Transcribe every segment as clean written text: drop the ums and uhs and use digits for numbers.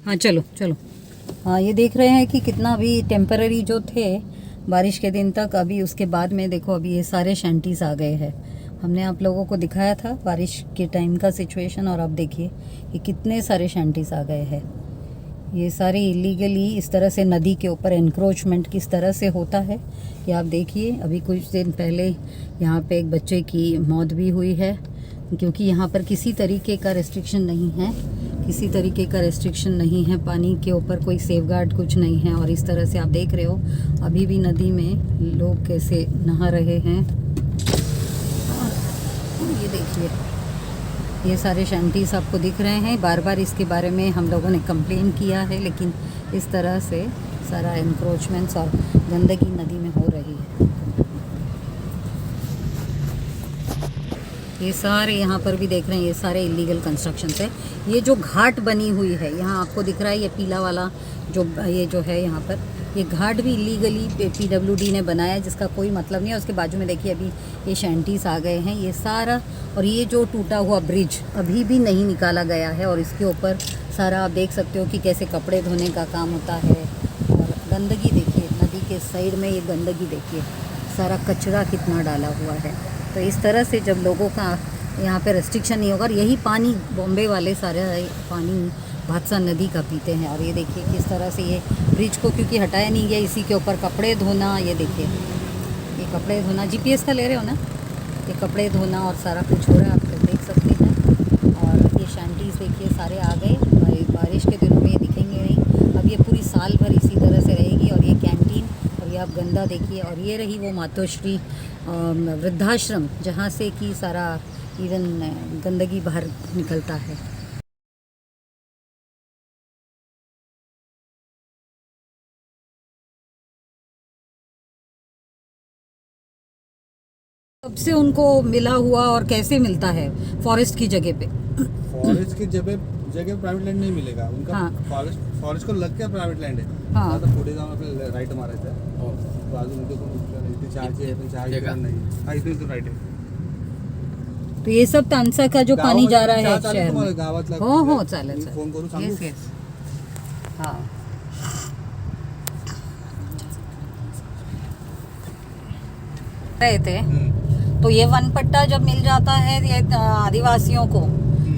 हाँ चलो चलो। हाँ ये देख रहे हैं कि कितना अभी टेम्पररी जो थे बारिश के दिन तक, अभी उसके बाद में देखो अभी ये सारे शैंटीज आ गए हैं। हमने आप लोगों को दिखाया था बारिश के टाइम का सिचुएशन, और अब देखिए ये कितने सारे शैंटीज आ गए हैं। ये सारे इलीगली इस तरह से नदी के ऊपर एनक्रोचमेंट किस तरह से होता है ये आप देखिए। अभी कुछ दिन पहले यहाँ पे एक बच्चे की मौत भी हुई है, क्योंकि यहाँ पर किसी तरीके का रेस्ट्रिक्शन नहीं है, किसी तरीके का रेस्ट्रिक्शन नहीं है, पानी के ऊपर कोई सेफगार्ड कुछ नहीं है। और इस तरह से आप देख रहे हो अभी भी नदी में लोग कैसे नहा रहे हैं। ये देखिए ये सारे शैंटीज आपको दिख रहे हैं। बार बार इसके बारे में हम लोगों ने कंप्लेन किया है, लेकिन इस तरह से सारा एनक्रोचमेंट्स और गंदगी नदी में हो रही है। ये सारे यहाँ पर भी देख रहे हैं, ये सारे इलीगल कंस्ट्रक्शंस है। ये जो घाट बनी हुई है यहाँ आपको दिख रहा है, ये पीला वाला ये जो है यहाँ पर, ये घाट भी इलीगली PWD ने बनाया है, जिसका कोई मतलब नहीं है। उसके बाजू में देखिए अभी ये शैंटीज आ गए हैं, ये सारा। और ये जो टूटा हुआ ब्रिज अभी भी नहीं निकाला गया है, और इसके ऊपर सारा आप देख सकते हो कि कैसे कपड़े धोने का काम होता है। और गंदगी देखिए नदी के साइड में, ये गंदगी देखिए, सारा कचरा कितना डाला हुआ है। तो इस तरह से जब लोगों का यहाँ पे रेस्ट्रिक्शन नहीं होगा, और यही पानी बॉम्बे वाले सारे पानी भादसा नदी का पीते हैं। और ये देखिए किस तरह से ये ब्रिज को क्योंकि हटाया नहीं गया, इसी के ऊपर कपड़े धोना, ये देखिए ये कपड़े धोना, GPS का ले रहे हो ना, ये कपड़े धोना और सारा कुछ हो रहा है, आप देख सकते हैं। और ये शैंटीज देखिए सारे आ गए, और बारिश के दिनों में ये दिखेंगे नहीं, अब ये पूरी साल भर इसी तरह से रहेगी। और ये कैंटीन, और ये आप गंदा देखिए, और ये रही वो मातोश्री वृद्धाश्रम, जहाँ से कि सारा इवन गंदगी बाहर निकलता है। कब से उनको मिला हुआ और कैसे मिलता है फॉरेस्ट की जगह पे? फॉरेस्ट की जगह प्राइवेट लैंड नहीं मिलेगा उनका। हाँ। फॉरेस्ट को लग के प्राइवेट लैंड है। हाँ। तो पुढे जाऊन आपल्याला राइट मारायचं आहे, तो अजून इथे कोण इथे चार्ज नाही। हां इथे तो राइट आहे। तो ये सब तानसा का जो पानी जा रहा है शहर में, गावातला हो चालेल फोन करून सांगू। यस यस हाँ। रहे थे तो ये वन पट्टा जब मिल जाता है ये आदिवासियों को,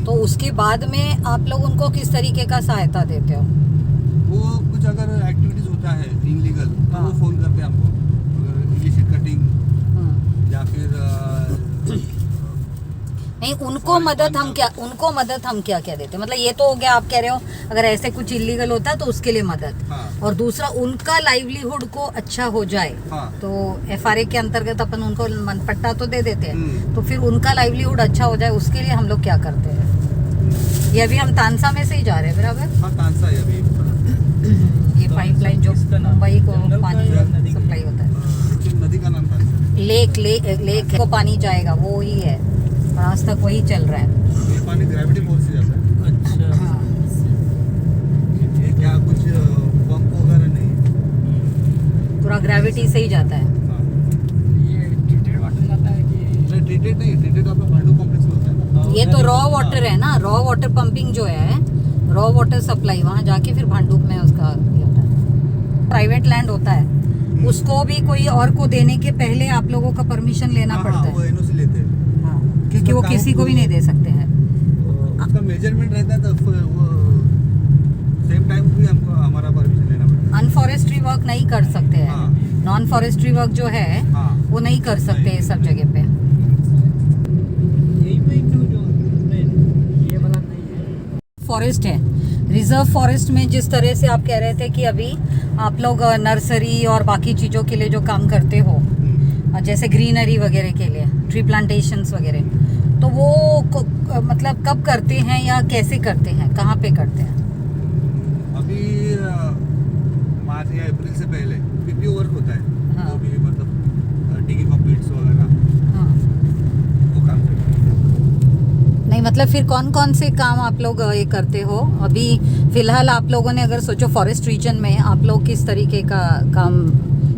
तो उसके बाद में आप लोग उनको किस तरीके का सहायता देते हो? वो कुछ अगर एक्टिविटीज होता है इनलीगल तो वो फोन करते हैं हमको, इलिसिट कटिंग या फिर नहीं, उनको मदद हम क्या क्या देते हैं? मतलब ये तो हो गया, आप कह रहे हो अगर ऐसे कुछ इलीगल होता है तो उसके लिए मदद। हाँ। और दूसरा उनका लाइवलीहुड को अच्छा हो जाए। हाँ। तो FRA के अंतर्गत अपन उनको मनपट्टा तो दे देते हैं, तो फिर उनका लाइवलीहुड अच्छा हो जाए उसके लिए हम लोग क्या करते हैं? ये अभी हम तानसा में से ही जा रहे हैं, बराबर? हाँ तानसा है अभी। ये पाइपलाइन जो मुंबई को पानी सप्लाई होता है, नदी का नाम तानसा। लेक को पानी जाएगा वो ही है, और आज तक वही चल रहा है। ये पानी ग्रेविटी फोर्स से जाता है। अच्छा। हाँ। ये क्या कुछ पंप वगैरह नहीं, पूरा ग्रेविटी से ही जाता है। हाँ। ये ट्रीटेड वाटर जाता है कि ट्रीटेड नहीं? ट्रीटेड आपका भांडू कॉम्प्लेक्स में होता है ना। ये तो रॉ वाटर है ना, रॉ वाटर पंपिंग जो है, रॉ वाटर सप्लाई वहाँ जाके फिर भांडुप में उसका ये होता है। प्राइवेट लैंड होता है, उसको भी कोई और को देने के पहले आप लोगों का परमिशन लेना पड़ता है। वो NOC लेते हैं। क्योंकि वो किसी को भी नहीं दे सकते हैं। उसका मेजरमेंट रहता है, तो वो सेम टाइम भी हमको हमारा परमिशन लेना पड़ता है। अनफॉरेस्ट्री वर्क नहीं कर सकते हैं। हाँ। नॉन फॉरेस्ट्री वर्क जो है हाँ। वो नहीं कर सकते हैं सब जगह पे। ये वाला नहीं है, फॉरेस्ट है, रिजर्व फॉरेस्ट में जिस तरह से आप कह रहे थे कि अभी आप लोग नर्सरी और बाकी चीज़ों के लिए जो काम करते हो, जैसे ग्रीनरी वगैरह के लिए, ट्री प्लांटेशंस वगैरह, तो वो मतलब कब करते हैं या कैसे करते हैं, कहाँ पे करते हैं? अभी मार्च या अप्रैल से पहले PPO वर्क होता है। हाँ। वो भी मतलब डिगिंग ऑफ पिट्स वगैरह, हाँ। वो काम करते हैं। नहीं मतलब फिर कौन कौन से काम आप लोग ये करते हो? अभी फिलहाल आप लोगों ने अगर सोचो फॉरेस्ट रीजन में आप लोग किस तरीके का काम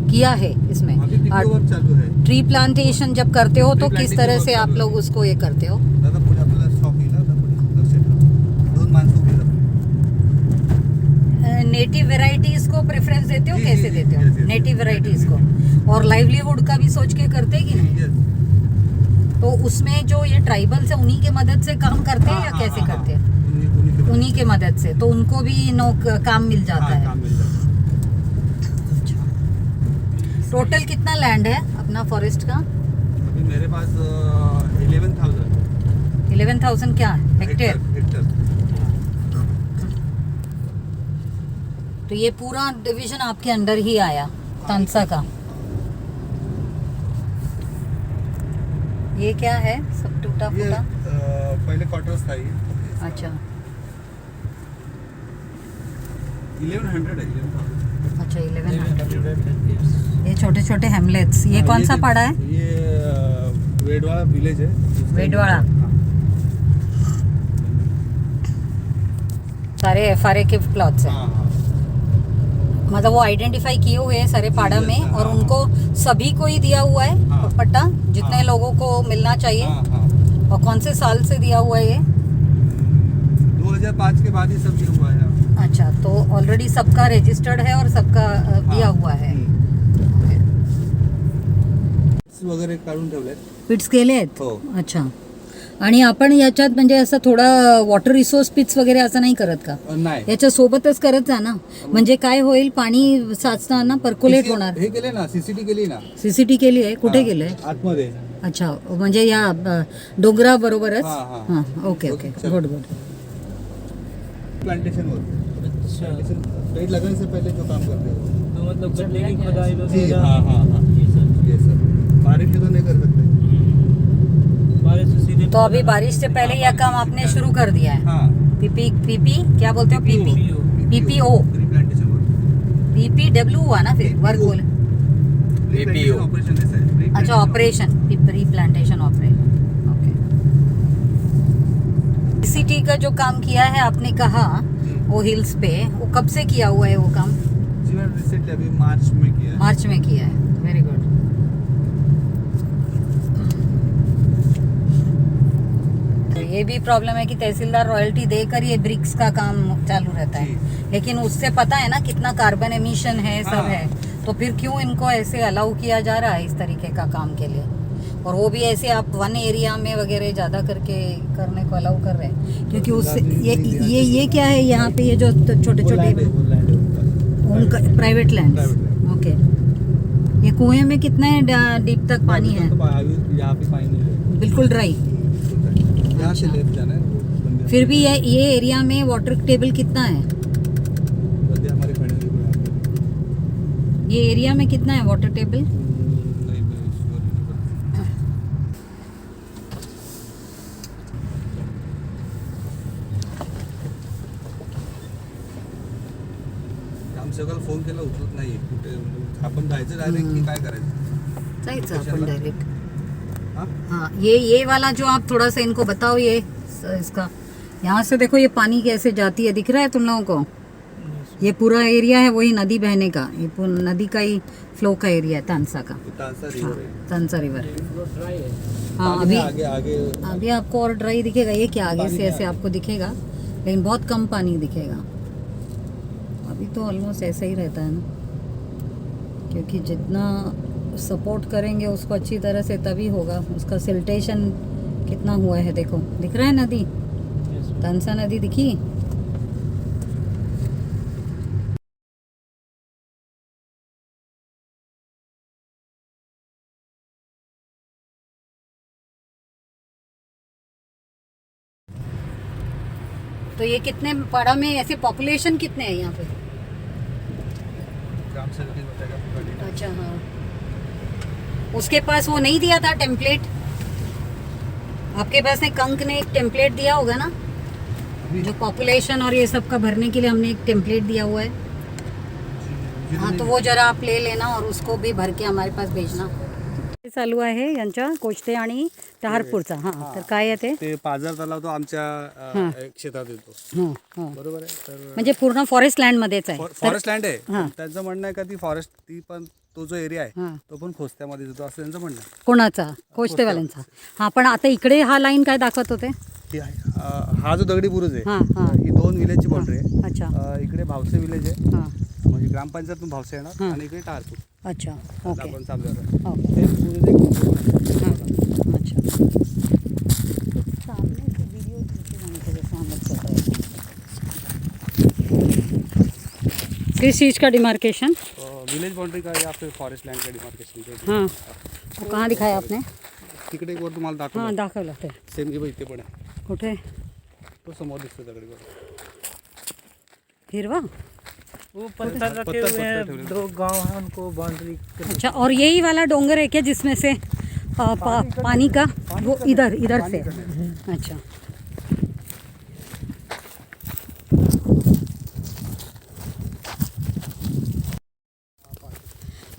किया है इसमें? अभी PPO वर्क चालू है। ट्री प्लांटेशन जब करते हो तो Tree किस plantation तरह work से आप चालू लोग है। उसको ये करते हो? दादा पुढे आपल्याला स्टॉक येईल, आता पुढे लक्षात ठेवा, 2 माणसं उभी राहतात। नेटिव वेराइटीज को प्रेफरेंस देते हो, जी, कैसे जी, देते हो yes, yes, native yes, varieties को? और लाइवलीहुड का भी सोच के करते हैं कि नहीं? Yes. तो उसमें जो ये ट्राइबल्स है उन्हीं के मदद से काम करते हैं या हाँ, कैसे हाँ, करते हैं? उन्हीं के उन्हीं के मदद से, तो उनको भी काम मिल जाता हाँ, है। काम मिल जाता टोटल कितना लैंड है अपना फॉरेस्ट का? है। अभी मेरे पास 11,000 11,000 क्या हेक्टेयर? हेक्टर। तो ये पूरा डिवीजन आपके अंडर ही आया तानसा का। ये क्या है सब टूटा ये फूटा? पहले क्वार्टर्स था ये। अच्छा 1100 है 11,000। अच्छा 1100। ये छोटे छोटे हेमलेट्स, ये कौन सा पड़ा है? ये वेडवाड़ा विलेज है। वेडवाड़ा। हाँ। सारे FRA के प्लॉट्स हैं, हाँ, हाँ। मतलब वो आइडेंटिफाई किए हुए हैं सारे पाड़ा में, और हाँ, उनको सभी को ही दिया हुआ है हाँ। पट्टा, जितने हाँ। लोगों को मिलना चाहिए। हाँ, हाँ। और कौन से साल से दिया हुआ है ये? 2005 के बाद ही सब ये हुआ है। अच्छा, तो ऑलरेडी सबका रजिस्टर्ड है और सबका दिया हुआ है। वगैरे काढून ठेवले। पिट्स केले आहेत? हो. अच्छा. आणि आपण याच्यात म्हणजे असं थोडा वॉटर रिसोर्स पिट्स वगैरे असं नाही करत का? नाही, याच्या सोबतच करत जा ना, म्हणजे काय होईल, पाणी साचताना पर्क्युलेट होणार. हे केले ना, सीसीटी केली ना। सीसीटी केली आहे? कुठे केलंय? आतमध्ये। अच्छा, म्हणजे या डोंगरा बरोबरच? हाँ, हाँ. हां, ओके ओके, चलो. Good good. प्लांटेशन प्लांटेशन पेड़ लगाने से पहले जो काम करते हो। तो मतलब गड्ढे की खुदाई जी, वगैरह। हाँ, हाँ, हाँ। जी सर। ये सर बारिश में तो नहीं कर सकते। बारिश से सीधे तो अभी बारिश से पहले यह काम आपने शुरू कर दिया है? हाँ। पीपी क्या बोलते हो? PPO pre plantation work. PPW हुआ ना फिर वर्क बोले? PPO ऑपरेशन ऐसा है। अच्छा, operation pre plantation operation, okay. CT का जो काम किया है आपने कहा वो हिल्स पे, वो कब से किया हुआ है वो काम? जी मैंने रिसेंटली अभी मार्च में किया है। मार्च में किया है, वेरी गुड। तो ये भी प्रॉब्लम है कि तहसीलदार रॉयल्टी देकर ये ब्रिक्स का काम चालू रहता है, लेकिन उससे पता है ना कितना कार्बन एमिशन है, सब हाँ। है, तो फिर क्यों इनको ऐसे अलाउ किया जा रहा है इस तरीके का काम के लिए? और वो भी ऐसे आप वन एरिया में वगैरह ज़्यादा करके करने को अलाउ कर रहे हैं, क्योंकि उससे ये क्या है यहाँ पे, ये जो छोटे छोटे उनका प्राइवेट लैंड, ओके। ये कुएं में कितने डीप तक पानी है? यहाँ पे पानी नहीं है। बिल्कुल ड्राई। यहाँ से लेफ्ट जाना है वो बंदे। फिर भी ये एरिया में वाटर टेबल कितना है? बंदे हमारे खड़े हैं यहाँ पे। ये एरिया में कितना है वाटर टेबल? नहीं, मैं sure नहीं पता। ग्रामसेवकाला फोन केला उचलत नाही कुठे, आपण जायचं डायरेक्ट की काय करायचं? जायचं आपण डायरेक्ट। हाँ? हाँ, ये वाला जो आप थोड़ा सा इनको बताओ, ये इसका यहाँ से देखो ये पानी कैसे जाती है, दिख रहा है तुम लोगों को? ये पूरा एरिया है वही नदी बहने का, ये पूरा नदी का ही फ्लो का एरिया है तानसा का। तानसा रिवर है। तानसा रिवर। ड्राई है। हाँ, पानी अभी में आगे आगे अभी आपको और ड्राई दिखेगा, ये क्या आगे पानी से में ऐसे आगे। आपको दिखेगा, लेकिन बहुत कम पानी दिखेगा। अभी तो ऑलमोस्ट ऐसा ही रहता है ना, क्योंकि जितना सपोर्ट करेंगे उसको अच्छी तरह से तभी होगा। उसका सिल्टेशन कितना हुआ है देखो, दिख रहा है नदी, तानसा नदी दिखी? तो ये कितने पाड़ा में ऐसे पॉपुलेशन कितने हैं यहाँ पे? ग्रामसेवक ने बताया पूरा detail। अच्छा, हाँ। उसके पास वो नहीं दिया था टेम्पलेट? आपके पास ने कंक ने एक टेम्पलेट दिया होगा ना, जो पॉपुलेशन और ये सब का भरने के लिए हमने एक टेम्पलेट दिया हुआ है। हाँ, तो वो जरा आप ले लेना और उसको भी भर के हमारे पास भेजना। चालू आहे यांच्या कोचते आणि टहारपूरचा। हां, तर काय आहे ते? ते पाझर तलाव तो आमच्या क्षेत्रात येतो। हां, हां. बरोबर आहे। तर म्हणजे पूर्ण फॉरेस्ट लँडमध्येच आहे? फॉरेस्ट लँड आहे। हां. त्यांचं म्हणणं आहे का ती फॉरेस्ट ती पण तो जो एरिया आहे हां. तो पण खोस्त्यामध्ये येतो असं त्यांचं म्हणणं आहे। कोणाचा? कोचतेवाल्यांचा? हां, पण आता इकडे हा लाईन काय दाखवत होते? ती आहे हा जो दगडी बुरुज आहे हां हां ही 2 विलेजची बाउंड्री आहे. अच्छा इकडे भावसे विलेज आहे, हां म्हणजे ग्रामपंचायतून भावसे येणार हां. आणि इकडे टारपूर अच्छा आता ओके आपण चालू आहे. ओके ते बुरुज एक हाँ, अच्छा सामने से वीडियो नीचे जाने के जैसे हम लोग चल रहे हैं किस चीज़ का डिमार्केशन विलेज बाउंड्री का या फिर फॉरेस्ट लँड का डिमार्केशन. हाँ वो कहाँ दिखाया आपने तिकडे एक वर तुम्हाला हाँ दाखवलं दाखवलं ते सेम की इथे पण आहे, कुठे तो समोर दिसतो दगडी बुरुज. हिरवा वो पत्थर रखे पत्थर हुए हैं, ठेवले. 2 गांव हैं उनको बाउंड्री अच्छा और यही वाला डोंगर है क्या जिसमें से पानी का वो इधर इधर से अच्छा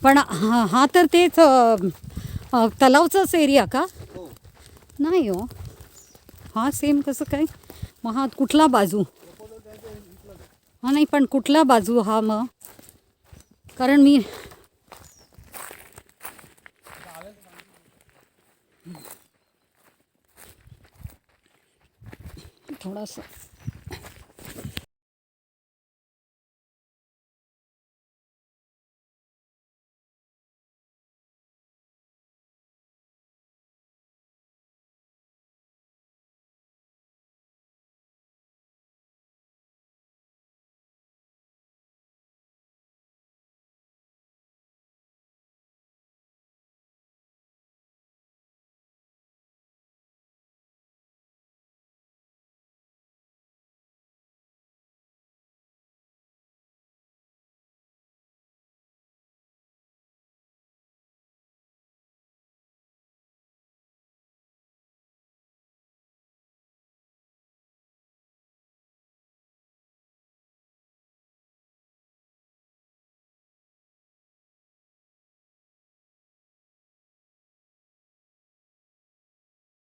पण हा तर तेच तलावचाच एरिया का नाही हो हा सेम कसं काय मग हा कुठला बाजू हा नाही पण कुठला बाजू हा मग कारण मी थोडासा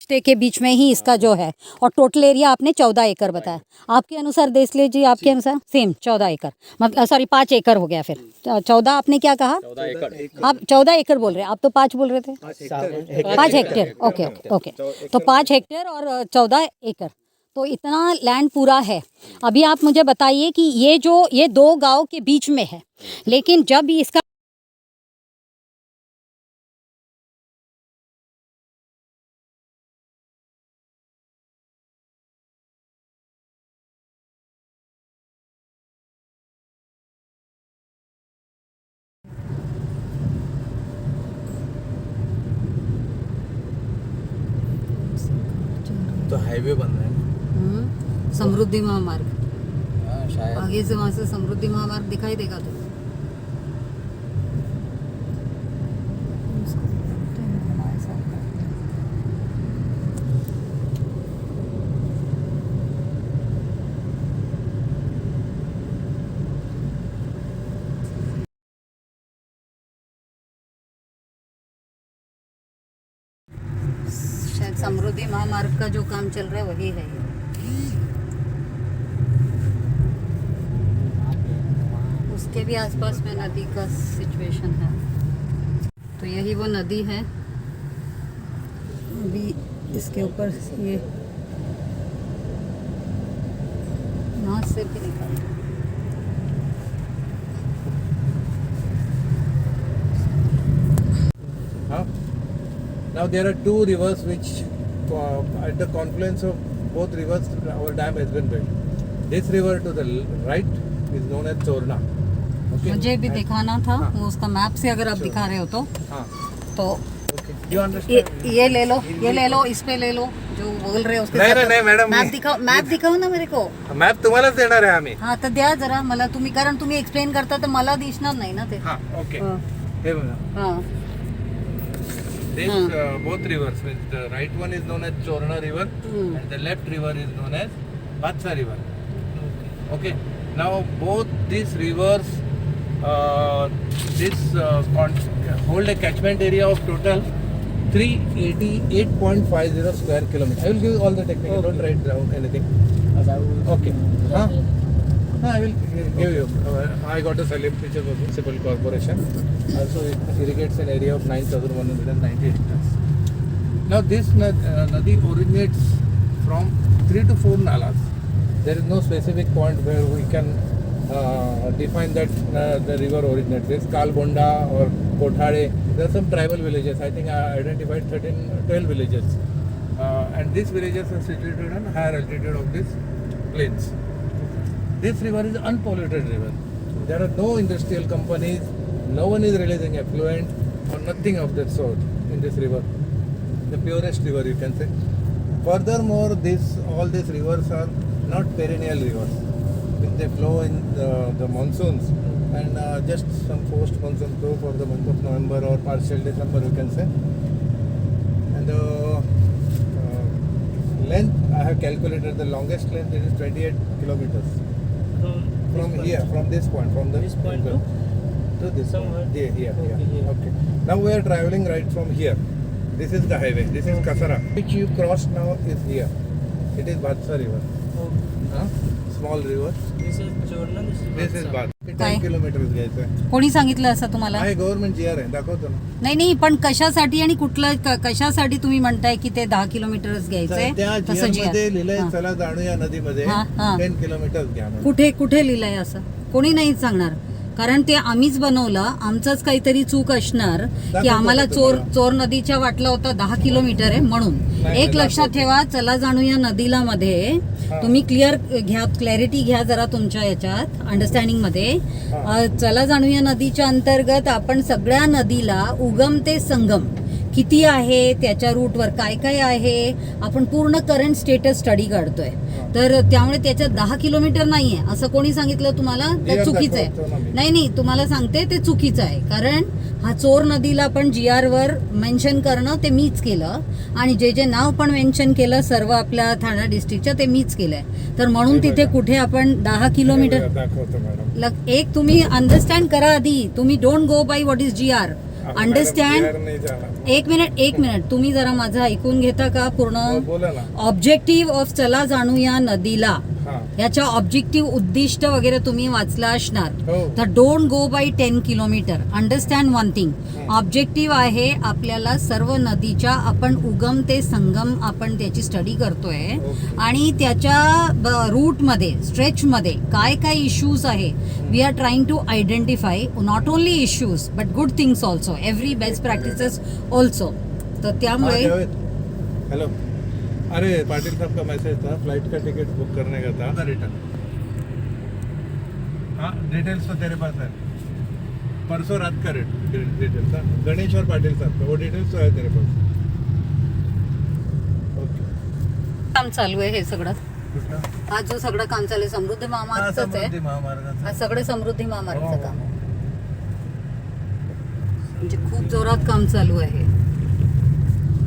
स्टे के बीच में ही इसका जो है और टोटल एरिया आपने 14 एकड़ बताया आपके अनुसार देख लीजिए आपके अनुसार सेम 14 एकड़ मतलब सॉरी 5 एकड़ हो गया फिर 14 आपने क्या कहा 14 एकड़. आप 14 एकड़ बोल रहे हैं आप तो 5 बोल रहे थे 5 हेक्टेयर ओके ओके ओके तो 5 हेक्टेयर और 14 एकड़ तो इतना लैंड पूरा है अभी आप मुझे बताइए कि ये 2 गांव के बीच में है लेकिन जब इसका तो हाईवे बन रहा है समृद्धि महामार्ग हाँ, शायद आगे से वहां से समृद्धि महामार्ग दिखाई देगा तो शायद समृद्धि महामार्ग का जो काम चल रहा है वही है ये उसके भी आसपास में नदी का सिचुएशन है तो यही वो नदी है अभी इसके ऊपर ये नाव से भी निकल Huh? Now there are 2 rivers which at the confluence of both rivers our dam has been built. This river to the right is known as Chorna. Okay? मुझे भी And- दिखाना था हाँ. वो उसका मैप से अगर आप दिखा रहे हो हाँ, तो okay. You understand? ये ले लो इस पे ले लो जो बोल रहे हो उसके नहीं, साथ नहीं, नहीं, मैडम, मैप दिखाओ ना मेरे को मॅप तुम्हालाच देणार आहे आम्ही. हा तर द्या जरा मला तुम्ही कारण तुम्ही एक्सप्लेन करता तर मला दिसणार नाही ना ते हा, ओके. हा. हे बघा. हा. This हाँ. both rivers, the right one is known as Chorna river Hmm. and the left river is known as Vatsa river. Okay. Now both these rivers hold a catchment area of total 388.50 square kilometer. I will give you all the technical. Don't write down anything. Okay. Huh? No, I will give you. I got a Salim picture of municipal corporation. Also, it irrigates an area of 9,190 hectares. Now, this Nadi originates from 3 to 4 nalas. There is no specific point where we can define that the river originates. This Kalbonda or Kothare. There are some tribal villages. I think I identified 12 villages. And these villages are situated on higher altitude of these plains. This river is unpolluted river. There are no industrial companies. No one is releasing effluent or nothing of that sort in this river. The purest river, you can say. Furthermore, all these rivers are not perennial rivers. They flow in the monsoons and just some forced monsoon flow for the month of November or partial December, you can say. And the length, I have calculated the longest length, it is 28 kilometers. From here, from this point, from this point to this somewhere. point. Here. Okay, here. Okay. Now we are traveling right from here. This is the highway. This is Kasara, which you crossed now is here. It is Bhatsa river. Huh? Small river. This is Chorna, This is Bhat. काय? 10 kilometre घ्यायचं आहे. कोणी सांगितलं असं तुम्हाला? आहे government GR आहे, दाखवतो ना. नाही पण कशासाठी आणि कशासाठी तुम्ही म्हणताय की ते 10 किलोमीटरच घ्यायचंय? त्या तसं GR मध्ये लिहिलंय हां. चला जाणूया नदीमध्ये हां, हां. 10 किलोमीटर घ्या म्हणून. कुठे लिहिलंय असं? कोणी नाही सांगणार, कारण ते आम्हीच बनवलं. आमचंच काहीतरी चूक असणार की आम्हाला चोर नदीच्या वाटला होता 10 किलोमीटर आहे म्हणून. एक लक्षात ठेवा, चला जाणूया नदीला मध्ये तुम्ही क्लॅरिटी घ्या जरा तुमच्या याच्यात अंडरस्टँडिंग मध्ये. चला जाणूया नदीच्या अंतर्गत आपण सगळ्या नदीला उगम ते संगम किती आहे, त्याच्या रूटवर काय काय आहे, आपण पूर्ण करंट स्टेटस स्टडी काढतोय. तर त्यामुळे त्याच्यात 10 किलोमीटर नाहीये असं कोणी सांगितलं तुम्हाला? ते चुकीचं आहे. नाही तुम्हाला सांगते ते चुकीचं आहे. कारण हा चोर नदीला पण GR वर मेन्शन करणं ते मीच केलं आणि जे नाव पण मेन्शन केलं सर्व आपल्या ठाणे डिस्ट्रिक्टच्या ते मीच केलंय. तर म्हणून तिथे कुठे आपण 10 किलोमीटर दाखवतो मॅडम. एक तुम्ही अंडरस्टँड करा आधी. तुम्ही don't go by what is GR. Understand. एक मिनिट तुम्ही जरा माझं ऐकून घेता का पूर्ण? बोला ना. ऑब्जेक्टिव्ह ऑफ चला जाणूया नदीला, हां. याच्या ऑब्जेक्टिव्ह उद्दिष्ट वगैरे तुम्ही वाचला असणार. हो. तर don't go by 10 kilometre. Understand one thing. Objective आहे आपल्याला सर्व नदीच्या आपण उगम ते संगम आपण त्याची स्टडी करतोय आणि त्याच्या रूटमध्ये स्ट्रेचमध्ये काय काय इश्यूज आहे we are trying to identify. Not only issues but good things also, every best practices also. तर त्यामुळे हेलो, अरे पाटिल साहब का मैसेज था, फ्लाइट का टिकट बुक करने का था रिटर्न. हाँ, डिटेल्स तो तेरे पास है. परसों रात का डिटेल्स था गणेश और पाटिल साहब का, वो डिटेल्स तो है तेरे पास. ओके. काम चालू आहे हे सगळं. कुठला? हा जो सगळं काम चालू आहे समृद्धी महामार्गच आहे. समृद्धी महामार्गाचा. हा सगळं समृद्धी महामार्गचं हो. काम म्हणजे खूप जोरात काम चालू आहे.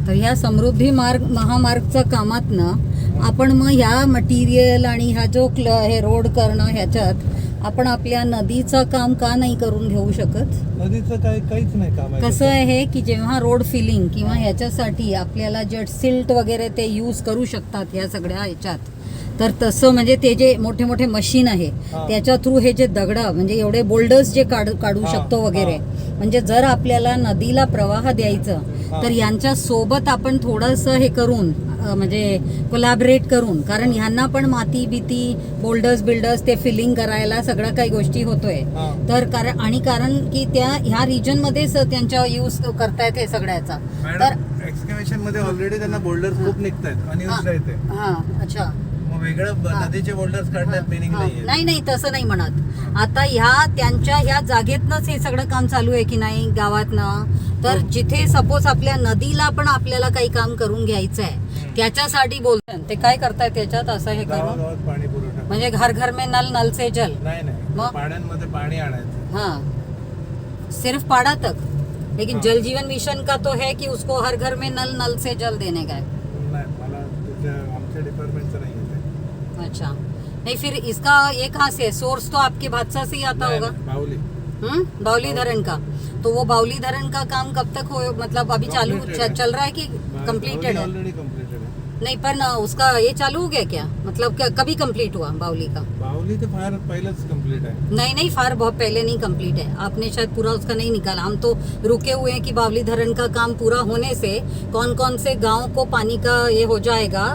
तर ह्या समृद्धी महामार्गच्या कामातनं आपण मग ह्या मटेरियल आणि ह्या जो हे रोड करणं ह्याच्यात आपण आपल्या नदीचं काम का नाही करून घेऊ शकत? नदीचं काहीच नाही काम आहे. कसं आहे की जेव्हा रोड फिलिंग किंवा ह्याच्यासाठी आपल्याला जेट सिल्ट वगैरे ते यूज करू शकतात ह्या सगळ्या ह्याच्यात. तर तसं म्हणजे ते जे मोठे मोठे मशीन आहे त्याच्या थ्रू हे जे दगड म्हणजे एवढे बोल्डर्स जे काढू शकतो वगैरे. म्हणजे जर आपल्याला नदीला प्रवाह द्यायचं तर यांच्या सोबत आपण थोडंसं हे करून म्हणजे कोलॅबरेट करून, कारण ह्यांना पण माती बिती बिल्डर्स ते फिलिंग करायला सगळं काही गोष्टी होतोय. तर कारण की त्या ह्या रिजन मध्येच त्यांच्या यूज करतायत हे सगळ्याचा. तर एक्सकॅव्हेशन मध्ये ऑलरेडी त्यांना बोल्डर खूप निघतायत अनयुज्ड आहेत ते. हा अच्छा. मग वेगळं नदीचे बोल्डर्स काढण्यात मिनिंग नाहीये. नाही तसं नाही म्हणत. आता त्यांच्या ह्या जागेतनच हे सगळं काम चालू आहे की नाही गावातनं. तर जिथे सपोज आपल्या नदीला पण आपल्याला काही काम करून घ्यायचं आहे त्याच्यासाठी बोलतात ते काय करतायत त्याच्यात असं हे करून गावागावात पाणी पुरवठा म्हणजे घर में नल से जल. नाही मग? पाड्यांमध्ये पाणी आणायचं. हाँ सिर्फ पाड़ा तक. लेकिन जल जीवन मिशन का तो है कि उसको हर घर में नल से जल देने का है. नाही, मला आमच्या डिपार्टमेंटचं नाही येते. अच्छा नहीं फिर इसका ये कहाँ से है? सोर्स तो आपके भादसा से ही आता होगा. बाहुली. बावली धरण का. तो वो बावली धरण का काम कब तक हो, मतलब अभी चालू चल रहा है कि कंप्लीटेड है? ऑलरेडी कंप्लीटेड है. नहीं पर ना उसका ये चालू हो गया क्या? मतलब कभी कंप्लीट हुआ बावली का? बाहुली तो फार पहिलंच कंप्लीट है. नहीं फार बहुत पहले नहीं कंप्लीट है. आपने शायद पूरा उसका नहीं निकाला. हम तो रुके हुए हैं कि बावली धरण का काम पूरा होने से कौन कौन से गांव को पानी का ये हो जाएगा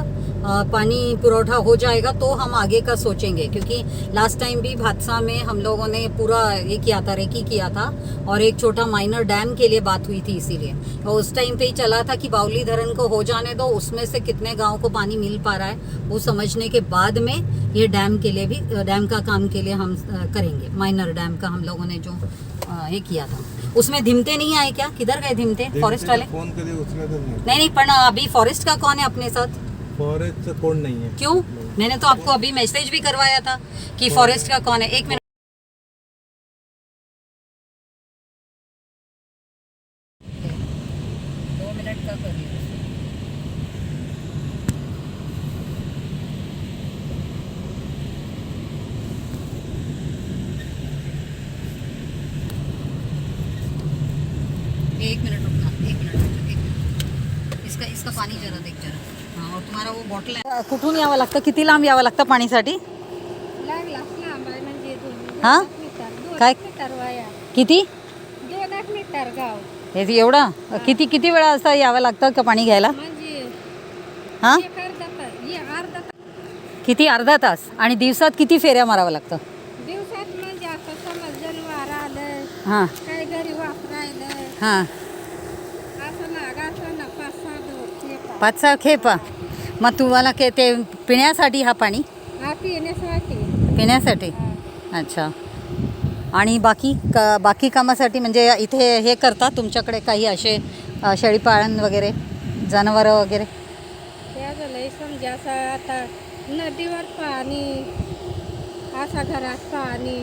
पानी पुरवठा हो जाएगा तो हम आगे का सोचेंगे, क्योंकि लास्ट टाइम भी भादसा में हम लोगों ने पूरा ये किया था, रेकी किया था और एक छोटा माइनर डैम के लिए बात हुई थी। इसीलिए और उस टाइम पे ही चला था कि बावली धरण को हो जाने दो, उसमें से कितने गाँव को पानी मिल पा रहा है वो समझने के बाद में ये डैम के लिए भी, डैम का काम के लिए हम करेंगे। माइनर डैम का हम लोगों ने जो ये किया था उसमें धिमते नहीं आए क्या? किधर गए धिमते? फॉरेस्ट वाले फोन करे उसने तो नहीं, पर अभी फॉरेस्ट का कौन है अपने साथ? फॉरेस्ट से कौन नहीं है। क्यों? मैंने तो आपको अभी मैसेज भी करवाया था कि फॉरेस्ट का कौन है। एक मिनट, 2 मिनट का करिए। एक मिनट रुकना, एक मिनट। इसका पाणी जरा देख जरा। हाँ, और तुम्हारा वो बॉटल आहे, कुठून यावं लागतं? किती लांब यावं लागतं पाणीसाठी? हा? काय? किती? 2 मीटर गाव हे एवढं? किती वेळा असं यावं लागतं का पाणी घ्यायला? म्हणजे हा? अर्धा किती? अर्धा तास? आणि दिवसात किती फेऱ्या मारावं लागतं? दिवसात म्हणजे आता समज जनावर आलं, हां काय घरी वापरायला हां, असं नागाचं ना 5-6 खेपा. मग तुम्हाला ते पिण्यासाठी हा पाणी? हा पिण्यासाठी. पिण्यासाठी? अच्छा. आणि बाकी कामासाठी म्हणजे इथे हे करता तुमच्याकडे काही असे शेळीपालन वगैरे, जनावरं वगैरे? त्या झालंय समजा असं आता नदीवर पाणी, असा घरात पाणी.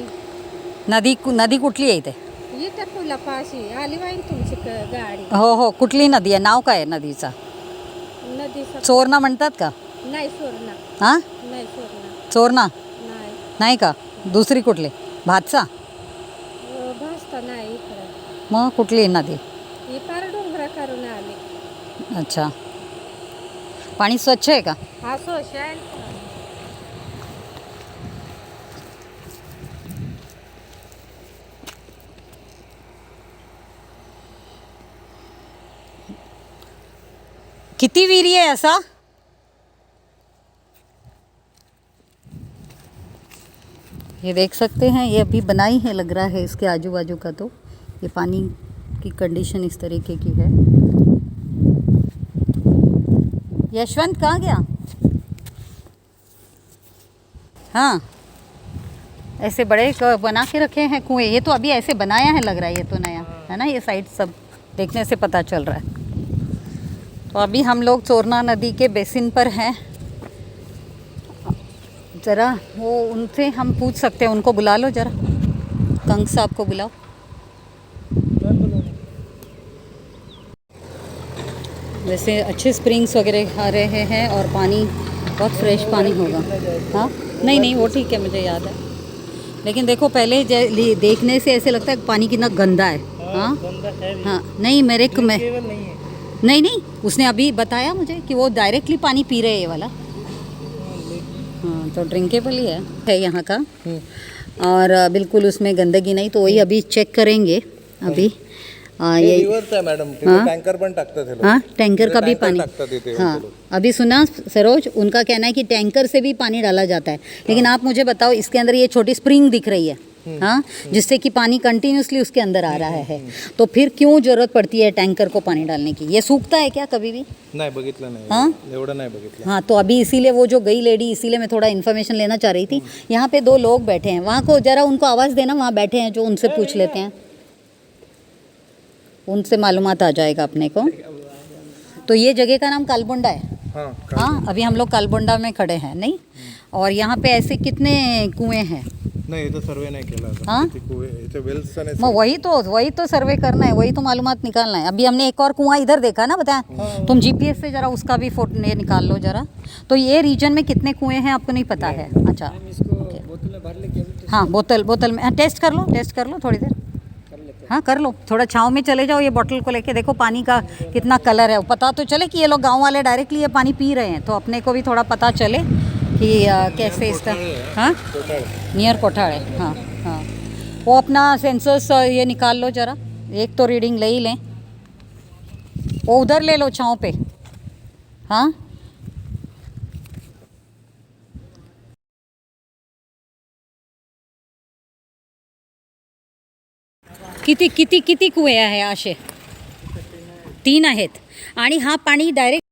नदी कुठली आहे इथे? इथं पुलापाशी आली वाईन तुमची गाडी. हो, कुठली नदी आहे? नाव काय आहे नदीचा? नदी चोरणा म्हणतात का? नाही सोडणार. हां, नाही सोडणार. चोरणा नाही नाही का? दुसरी कुठली? भातसा? भासता नाही इकडं. मग कुठली नदी? ही पार डोंगरा करून आली. अच्छा. पाणी स्वच्छ आहे का? हा सोशल. किती विहिरी आहे असा? ये देख सकते हैं, ये अभी बनाई है लग रहा है इसके आजू बाजू का। तो ये पानी की कंडीशन इस तरीके की है। यशवंत कहाँ गया? हाँ, ऐसे बड़े बना के रखे हैं कुएं। ये तो अभी ऐसे बनाया है लग रहा है, ये तो नया है ना। ये साइड सब देखने से पता चल रहा है। तो अभी हम लोग चोरना नदी के बेसिन पर हैं। ज़रा वो उनसे हम पूछ सकते हैं, उनको बुला लो जरा, कंग साहब को बुलाओ। वैसे अच्छे स्प्रिंग्स वगैरह आ रहे हैं और पानी बहुत फ्रेश पानी होगा। हाँ, नहीं वो ठीक है, मुझे याद है। लेकिन देखो पहले देखने से ऐसे लगता है पानी कितना गंदा है। हाँ हाँ, नहीं मेरे को नहीं उसने अभी बताया मुझे कि वो डायरेक्टली पानी पी रहे हैं ये वाला। हाँ, तो ड्रिंकेबल ही है यहाँ का। और बिल्कुल उसमें गंदगी नहीं, तो वही अभी चेक करेंगे अभी। ये रिव्हर्स आहे मॅडम, टँकर पण टाकतात हे लोक. हाँ, टैंकर का भी पानी। टाकतात इथे हाँ, अभी सुना सरोज, उनका कहना है कि टैंकर से भी पानी डाला जाता है। लेकिन आप मुझे बताओ, इसके अंदर ये छोटी स्प्रिंग दिख रही है, हाँ, जिससे कि पानी कंटिन्यूसली उसके अंदर आ रहा है। तो फिर क्यों जरूरत पड़ती है टैंकर को पानी डालने की? ये सूखता है क्या कभी भी? नाही बघितलं नाही, हाँ? एवढं नाही बघितलं. हाँ, तो अभी इसीलिए वो जो गई लेडी, इसीलिए मैं थोड़ा इन्फॉर्मेशन लेना चाह रही थी। यहाँ पे 2 लोग बैठे हैं, वहाँ को जरा उनको आवाज़ देना, वहाँ बैठे हैं जो, उनसे पूछ लेते हैं, उनसे मालूमात आ जाएगा अपने को। तो ये जगह का नाम कालबोंडा है। हाँ, अभी हम लोग कालबोंडा में खड़े हैं, नहीं? और यहाँ पे ऐसे कितने कुएं हैं? नाही, इथं सर्वे नाही केला अजून. हाँ? किती कुवे इथे वेल्स आणि मग वही तो सर्वे करना है, वही तो मालूमात निकालना है। अभी हमने एक और कुआं इधर देखा ना, बताया तुम जीपीएस से, जरा उसका भी फोटो ये निकाल लो जरा। तो ये रीजन में कितने कुएं हैं आपको नहीं पता है? अच्छा, हाँ, बोतल में टेस्ट कर लो थोड़ी देर। हाँ, कर लो, थोड़ा छाँव में चले जाओ, ये बोतल को लेके देखो पानी का कितना कलर है, पता तो चले कि ये लोग गाँव वाले डायरेक्टली ये पानी पी रहे हैं, तो अपने को भी थोड़ा पता चले कि कैसे इसका। हाँ, नियर कोठाड़ है। हाँ हाँ, वो अपना सेंसर्स ये निकाल लो जरा, एक तो रीडिंग ले ही लें, वो उधर ले लो छाँव पे। हाँ, किती किती किती कुवे आहे असे 3 आहेत आणि हा पाणी डायरेक्ट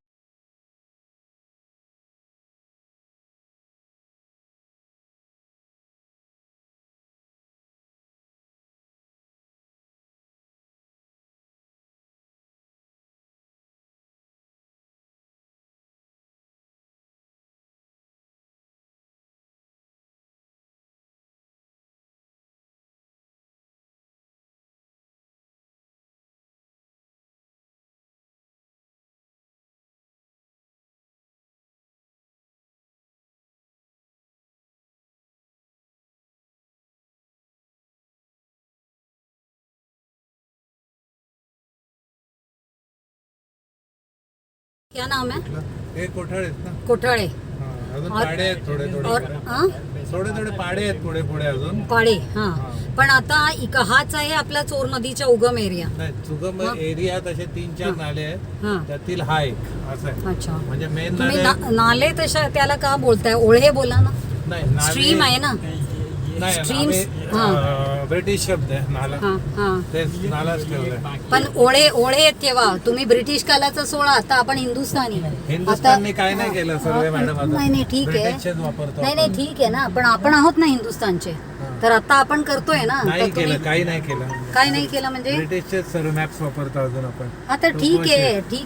क्या नाम है हे कोठाळे आहेत ना कोठाळे हा, अजून और- पाडे आहेत थोडे और थोडे हाँ थोडे थोडे पाडे आहेत पुढे पुढे अजून पाडे हां पण आता हाच आहे आपला चोर नदीचा उगम एरिया नाही सुगम मग? एरियात असे 3-4 नाले आहेत हां त्यातील हा एक असं आहे अच्छा म्हणजे मेन तुम्ही नाले नाले तशा त्याला का बोलताय ओढे बोला ना नाही नाले- स्ट्रीम आहे ना नाही streams, आम्ही, ब्रिटिश शब्द आहे नाला हां हां ते नालाच ठेवलंय पण ओढे ठेवा तुम्ही ब्रिटिश कालाचा सोळा आता आपण हिंदुस्थानी हिंदुस्थानने काय नाही केलं सर्वे मॅडम आता नाही ठीक आहे ब्रिटिशचेच वापरतो नाही नाही ठीक आहे ना पण आपण आहोत ना हिंदुस्थानचे तर आता आपण करतोय ना तर नाही तुम्ही केलं काही नाही केलं काय नाही केलं म्हणजे ब्रिटिशचेच सर्व मॅप्स वापरतो अजून आपण आता ठीक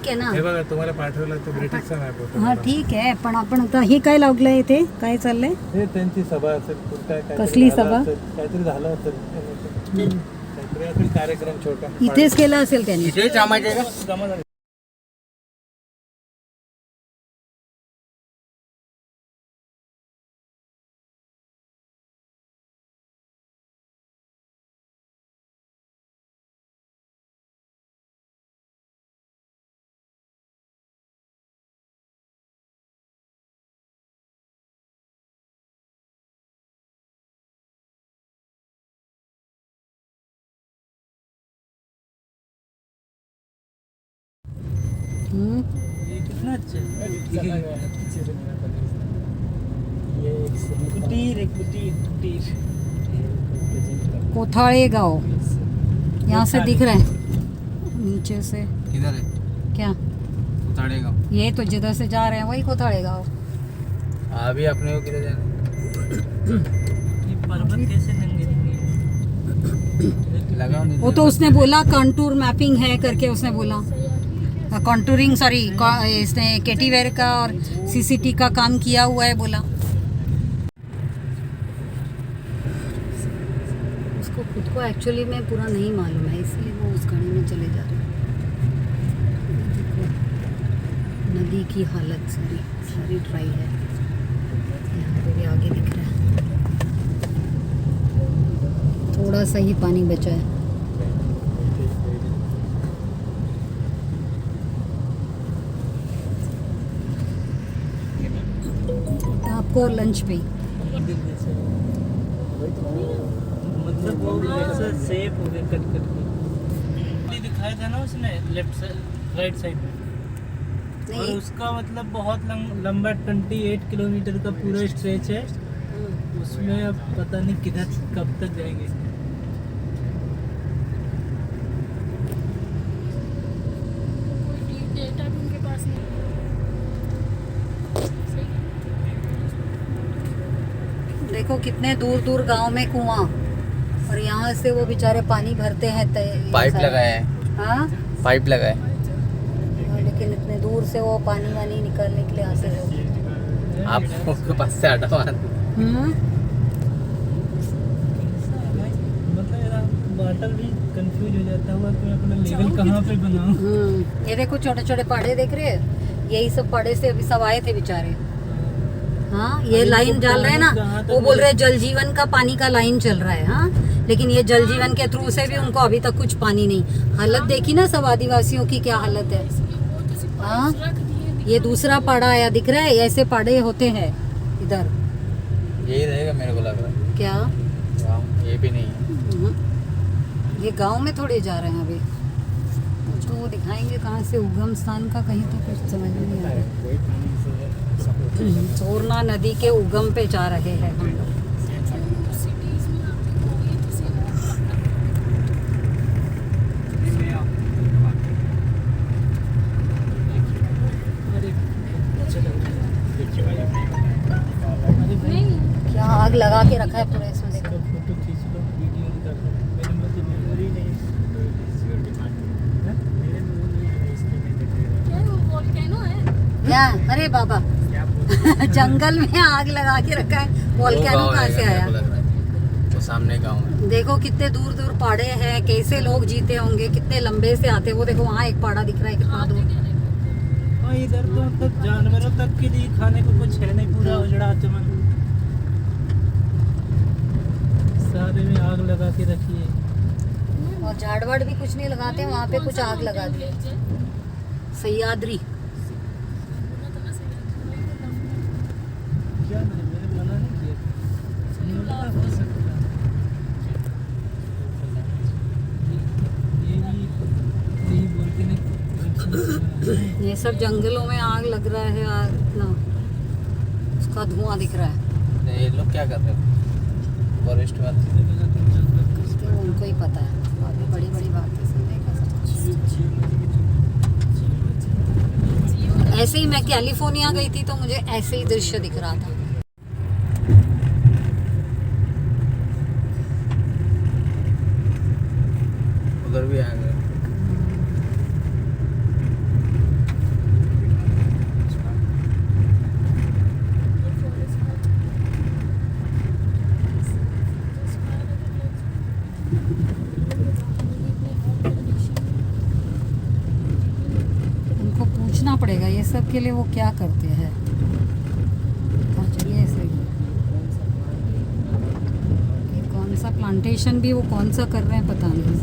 आहे ना हे बघा तुम्हाला पाठवलं तो ब्रिटिशचा मॅप होता हा ठीक आहे पण आपण आता हे काय लावलंय इथे काय चाललंय हे त्यांची सभा असेल काय काहीतरी कसली झालं सभा? असेल, काहीतरी झालं असेल काहीतरी असेल कार्यक्रम छोटा इथेच केला असेल त्यांनी हम्म. ये कितना अच्छा है कुटीर है कुटीर कोथाळे गांव यहाँ से दिख रहा है नीचे से किधर है क्या उताड़ेगा ये तो जिधर से जा रहे हैं वही कोथाळे गांव अभी अपने को किधर जाना ये पर्वत कैसे नंगे लगाओ नहीं वो तो उसने बोला कंटूर मैपिंग है करके उसने बोला कंटूरिंग सॉरी इसने केटीवेयर का और सीसीटी का काम किया हुआ है बोला उसको खुद को एक्चुअली में पूरा नहीं मालूम है इसलिए वो उस गाड़ी में चले जा रहे हैं देखो नदी की हालत सारी ड्राई है यहाँ पे भी आगे दिख रहा है थोड़ा सा ही पानी बचा है आपको लंच पे मतलब वो ऐसा सेफ हो गया कट के दिखाया था ना उसने लेफ्ट साइड राइट साइड में और नहीं उसका मतलब बहुत लंबा 28 किलोमीटर का पूरा स्ट्रेच है उसमें अब पता नहीं किधर कब तक जाएंगे देखो कितने दूर दूर गांव में कुआं और यहाँ से वो बेचारे पानी भरते हैं पाइप लगाया है हाँ पाइप लगाया लेकिन इतने दूर से वो पानी वानी निकालने के लिए आते हैं आप उसके पास से हटाओ मतलब वाटर भी कंफ्यूज हो जाता हुआ कि मैं अपना लेवल कहाँ पे बनाऊं ये देखो छोटे छोटे पहाड़े देख रहे हैं यही सब पहाड़े से अभी सब आए थे बेचारे हाँ ये लाइन डाल रहे हैं ना वो बोल रहे हैं जल जीवन का पानी का लाइन चल रहा है हाँ लेकिन ये जल जीवन के थ्रू से भी उनको अभी तक कुछ पानी नहीं हालत देखी ना सब आदिवासियों की क्या हालत है हाँ ये दूसरा पहाड़ा आया दिख रहा है ऐसे पहाड़े होते हैं इधर यही रहेगा मेरे को लग रहा है क्या ये भी नहीं है ये गांव में थोड़े जा रहे हैं अभी तो वो दिखाएंगे कहाँ से उगम स्थान का कहीं तो कुछ समझ में नहीं आ रहा सोरना नदी के उगम पे जा रहे हैं हम लोग लगा के रखा है पूरा इसमें देखो। फोटो खींच लो, वीडियो कर लो। मेरे में तो मेमोरी नहीं है। मेरे में वो नहीं है, इसलिए मैं देख रहा हूँ। क्या? अरे बाबा जंगल में आग लगा के रखा है, वोल्केनो कहाँ से आया? तो सामने गांव है। देखो कितने दूर दूर पहाड़े हैं, कैसे लोग जीते होंगे, कितने लंबे से आते हैं। वो देखो वहाँ एक पहाड़ा दिख रहा है कितना दूर। हाँ, इधर तो मतलब जानवरों तक के लिए खाने को कुछ है नहीं, पूरा उजड़ा चमन। सारे में आग लगा के रखी है। और झाड़ वाड़ भी कुछ नहीं लगाते, वहाँ पे कुछ आग लगा दी। सह्याद्री क्या मैंने मना नहीं किया, नहीं लगा हो सकता। ये भी यही बोलते नहीं। ये सब जंगलों में आग लग रहा है, आग ना उसका धुआं दिख रहा है। ये लोग क्या कर रहे हैं? फॉरेस्ट वाले इसके उनको ही पता है। अभी बड़ी बड़ी बातें सुनने ऐसे ही मैं कैलिफोर्निया गई थी तो मुझे ऐसे ही दृश्य दिख रहा था। उधर भी आ गए। उनको पूछना पड़ेगा ये सब के लिए वो क्या करते हैं। हाँ, चलिए ऐसे ये कौन सा प्लांटेशन भी वो कौन सा कर रहे हैं पता नहीं।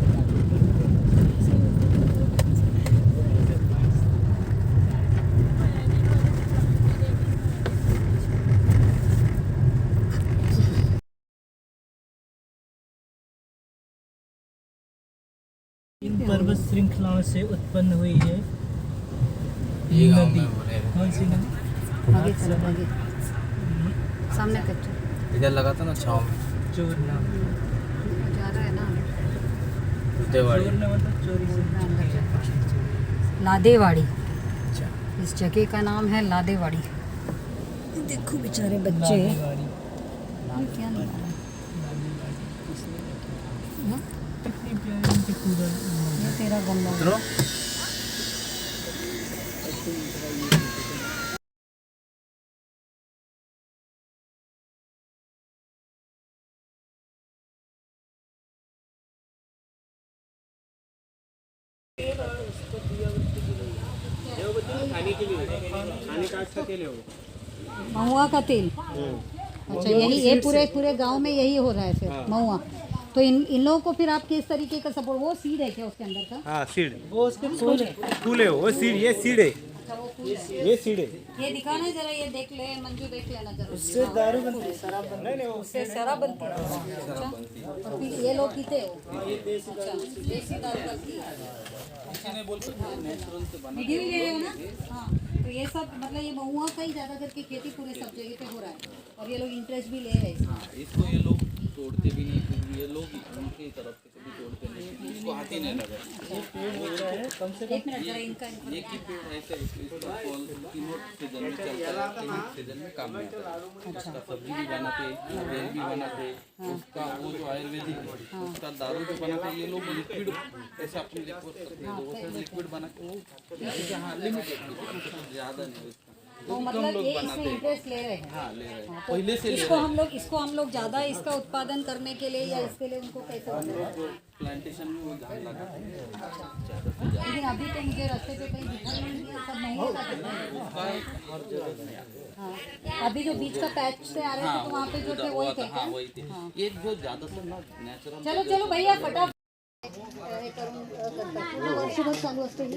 इन पर्वत श्रृंखलाओं से उत्पन्न हुई है ये गांव नदी। में हो रहे हैं। कौन सी नदी? आगे चलो आगे, सामने कच्चा इधर लगा था ना छाव में। चोर नाम। जा रहा है ना। उतेवाड़ी। चोर ना मतलब चोरी से। लादेवाड़ी, अच्छा। इस जगह का नाम है लादेवाड़ी। देखो बेचारे बच्चे, लादेवाड़ी। ये क्या नहीं आ रहा है? हाँ? कितनी प्यारी इनकी पूरा ये तेरा गमला है। उतरो। महुआ का तेल। अच्छा, यही ये पूरे पूरे गांव में यही हो रहा है फिर महुआ। तो इन लोगों को फिर आप किस तरीके का सपोर्ट, वो सीड है क्या उसके अंदर का? हाँ सीड वो उसके फूल है। फूल है वो सीड ये सीड है अच्छा, वो फूल है। ये सीड है ये दिखाना जरा, ये देख ले मंजू, देख लेना जरा। उससे दारू बनती है। उससे शराब बनती है। अच्छा, और फिर ये लोग पीते हो? अच्छा, देसी दारू बनती है। वीडियो ही ले रहे हो ना? हाँ, तो ये सब मतलब ये महुआ का ही ज़्यादा करके खेती पूरे सब जगह पे हो रहा है, और ये लोग इंटरेस्ट भी ले रहे हैं इसमें। इसको ये लोग तोड़ते भी नहीं, फिर ये लोग उनकी तरफ से कभी तोड़ते नहीं, इसको हाथ ही नहीं लगा। एक मिनट जरा इनका एक ही पेड़ ऐसे इसका फल तीनों सीजन में चलता है, तीनों सीजन में काम में आता है। उसका सब्जी भी बनाते, तेल भी बनाते, उसका वो जो आयुर्वेदिक है उसका दारू जो बनाते, ये लोग लिक्विड ऐसा अपने लिक्विड करते हैं, तो वो लिक्विड बना के वो हाँ लिमिटेड, ज़्यादा नहीं उसका। तो मतलब ये इसमें इंटरेस्ट ले रहे हैं। हाँ ले रहे हैं, पहले से ले इसको रहे हम लोग ज़्यादा इसका उत्पादन करने के लिए या इसके लिए उनको कैसे बना रहे हैं? हैं। प्लांटेशन में वो धान लगाते हैं। लेकिन अभी तो मुझे रास्ते पे कहीं दिखाई नहीं दिया, सब नहीं होता हाँ, अभी जो बीच का पैच से आ रहे थे तो वहाँ पे जो थे वही थे हाँ क्या? वही थे। ये जो ज़्यादातर ना नेचुरल चलो चलो भैया फटाफट वर्षभर चालू असते हे?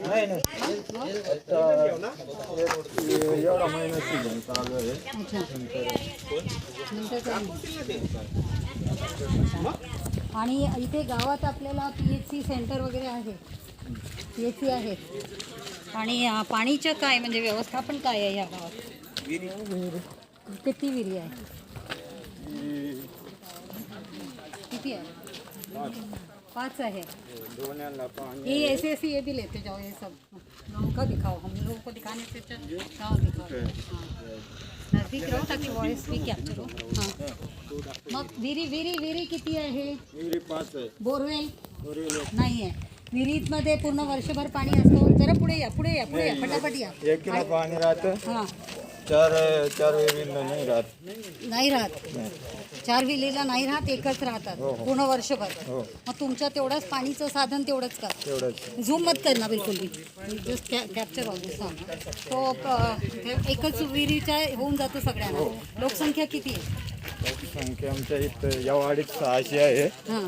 एवढा महिना सीजन चालू आहे अच्छा, नंतर करून. आणि इथे गावात आपल्याला PHC सेंटर वगैरे आहे, PHC आहे. आणि पाणीचं काय म्हणजे व्यवस्थापन काय आहे या गावात? किती विहिरी आहे? किती आहे? 5 है। दोनों पानी ये ऐसे ये भी लेते जाओ, ये सब लोगों का दिखाओ, हम लोगों को दिखाने से हाँ दिखाओ, हाँ नजदीक रहो ताकि वॉइस भी कॅप्चर हो. हाँ मग विहिरी किती आहे? मेरे पास है बोरवेल और ये लोग नाही आहे. विहिरीमध्ये पूर्ण वर्षभर पाणी असतं. जरा पुढे या फटाफट या. 1 किलो पानी रहता हां चार वेरीला नहीं राहत नाही राहत, 4 विहिरीला नाही राहत, एकच राहतात पूर्ण वर्षभर. मग तुमच्या तेवढंच पाणीचं साधन तेवढंच का? तेवढंच झूम मत कर ना बिलकुल भी, जस्ट कॅप्चर ऑल दिस. तो एकच विहिरीच्या होऊन जातं सगळ्यांना. लोकसंख्या किती आहे? संख्या आमच्या इथं या वाडीत 600 आहे हां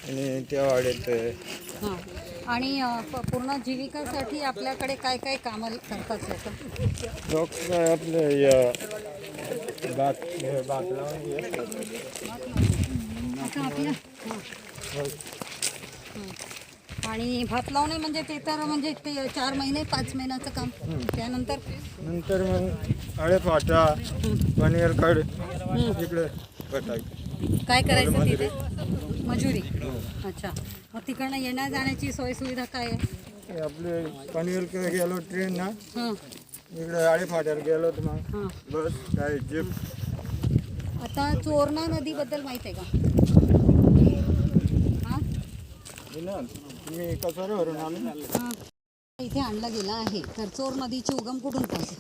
आणि त्या वाडीत हां. आणि पूर्ण जीविकासाठी आपल्याकडे काय काय कामं करतात लोक? लोक आपले बात लावून आता आपल्या आणि भात लावणे म्हणजे ते तर म्हणजे ते 4 महिने 5 महिन्याचं काम. त्यानंतर नंतर मग आळे फाटा पनीर कड इकडे टाक काय करायचं तिथे? मजुरी. अच्छा, मग तिकडनं येण्या जाण्याची सोय सुविधा काय आहे? आपले पनीर गेलो ट्रेन ना हां इकडे आळे फाट्यावर गेलो तर मग हां. बस काय जीप आता चोरणा नदीबद्दल माहीत आहे का? हां तुम्ही कसाऱ्यावरून आलो हां. इथे आणला गेला आहे. तर चोर नदीची उगम कुठून पाहिजे?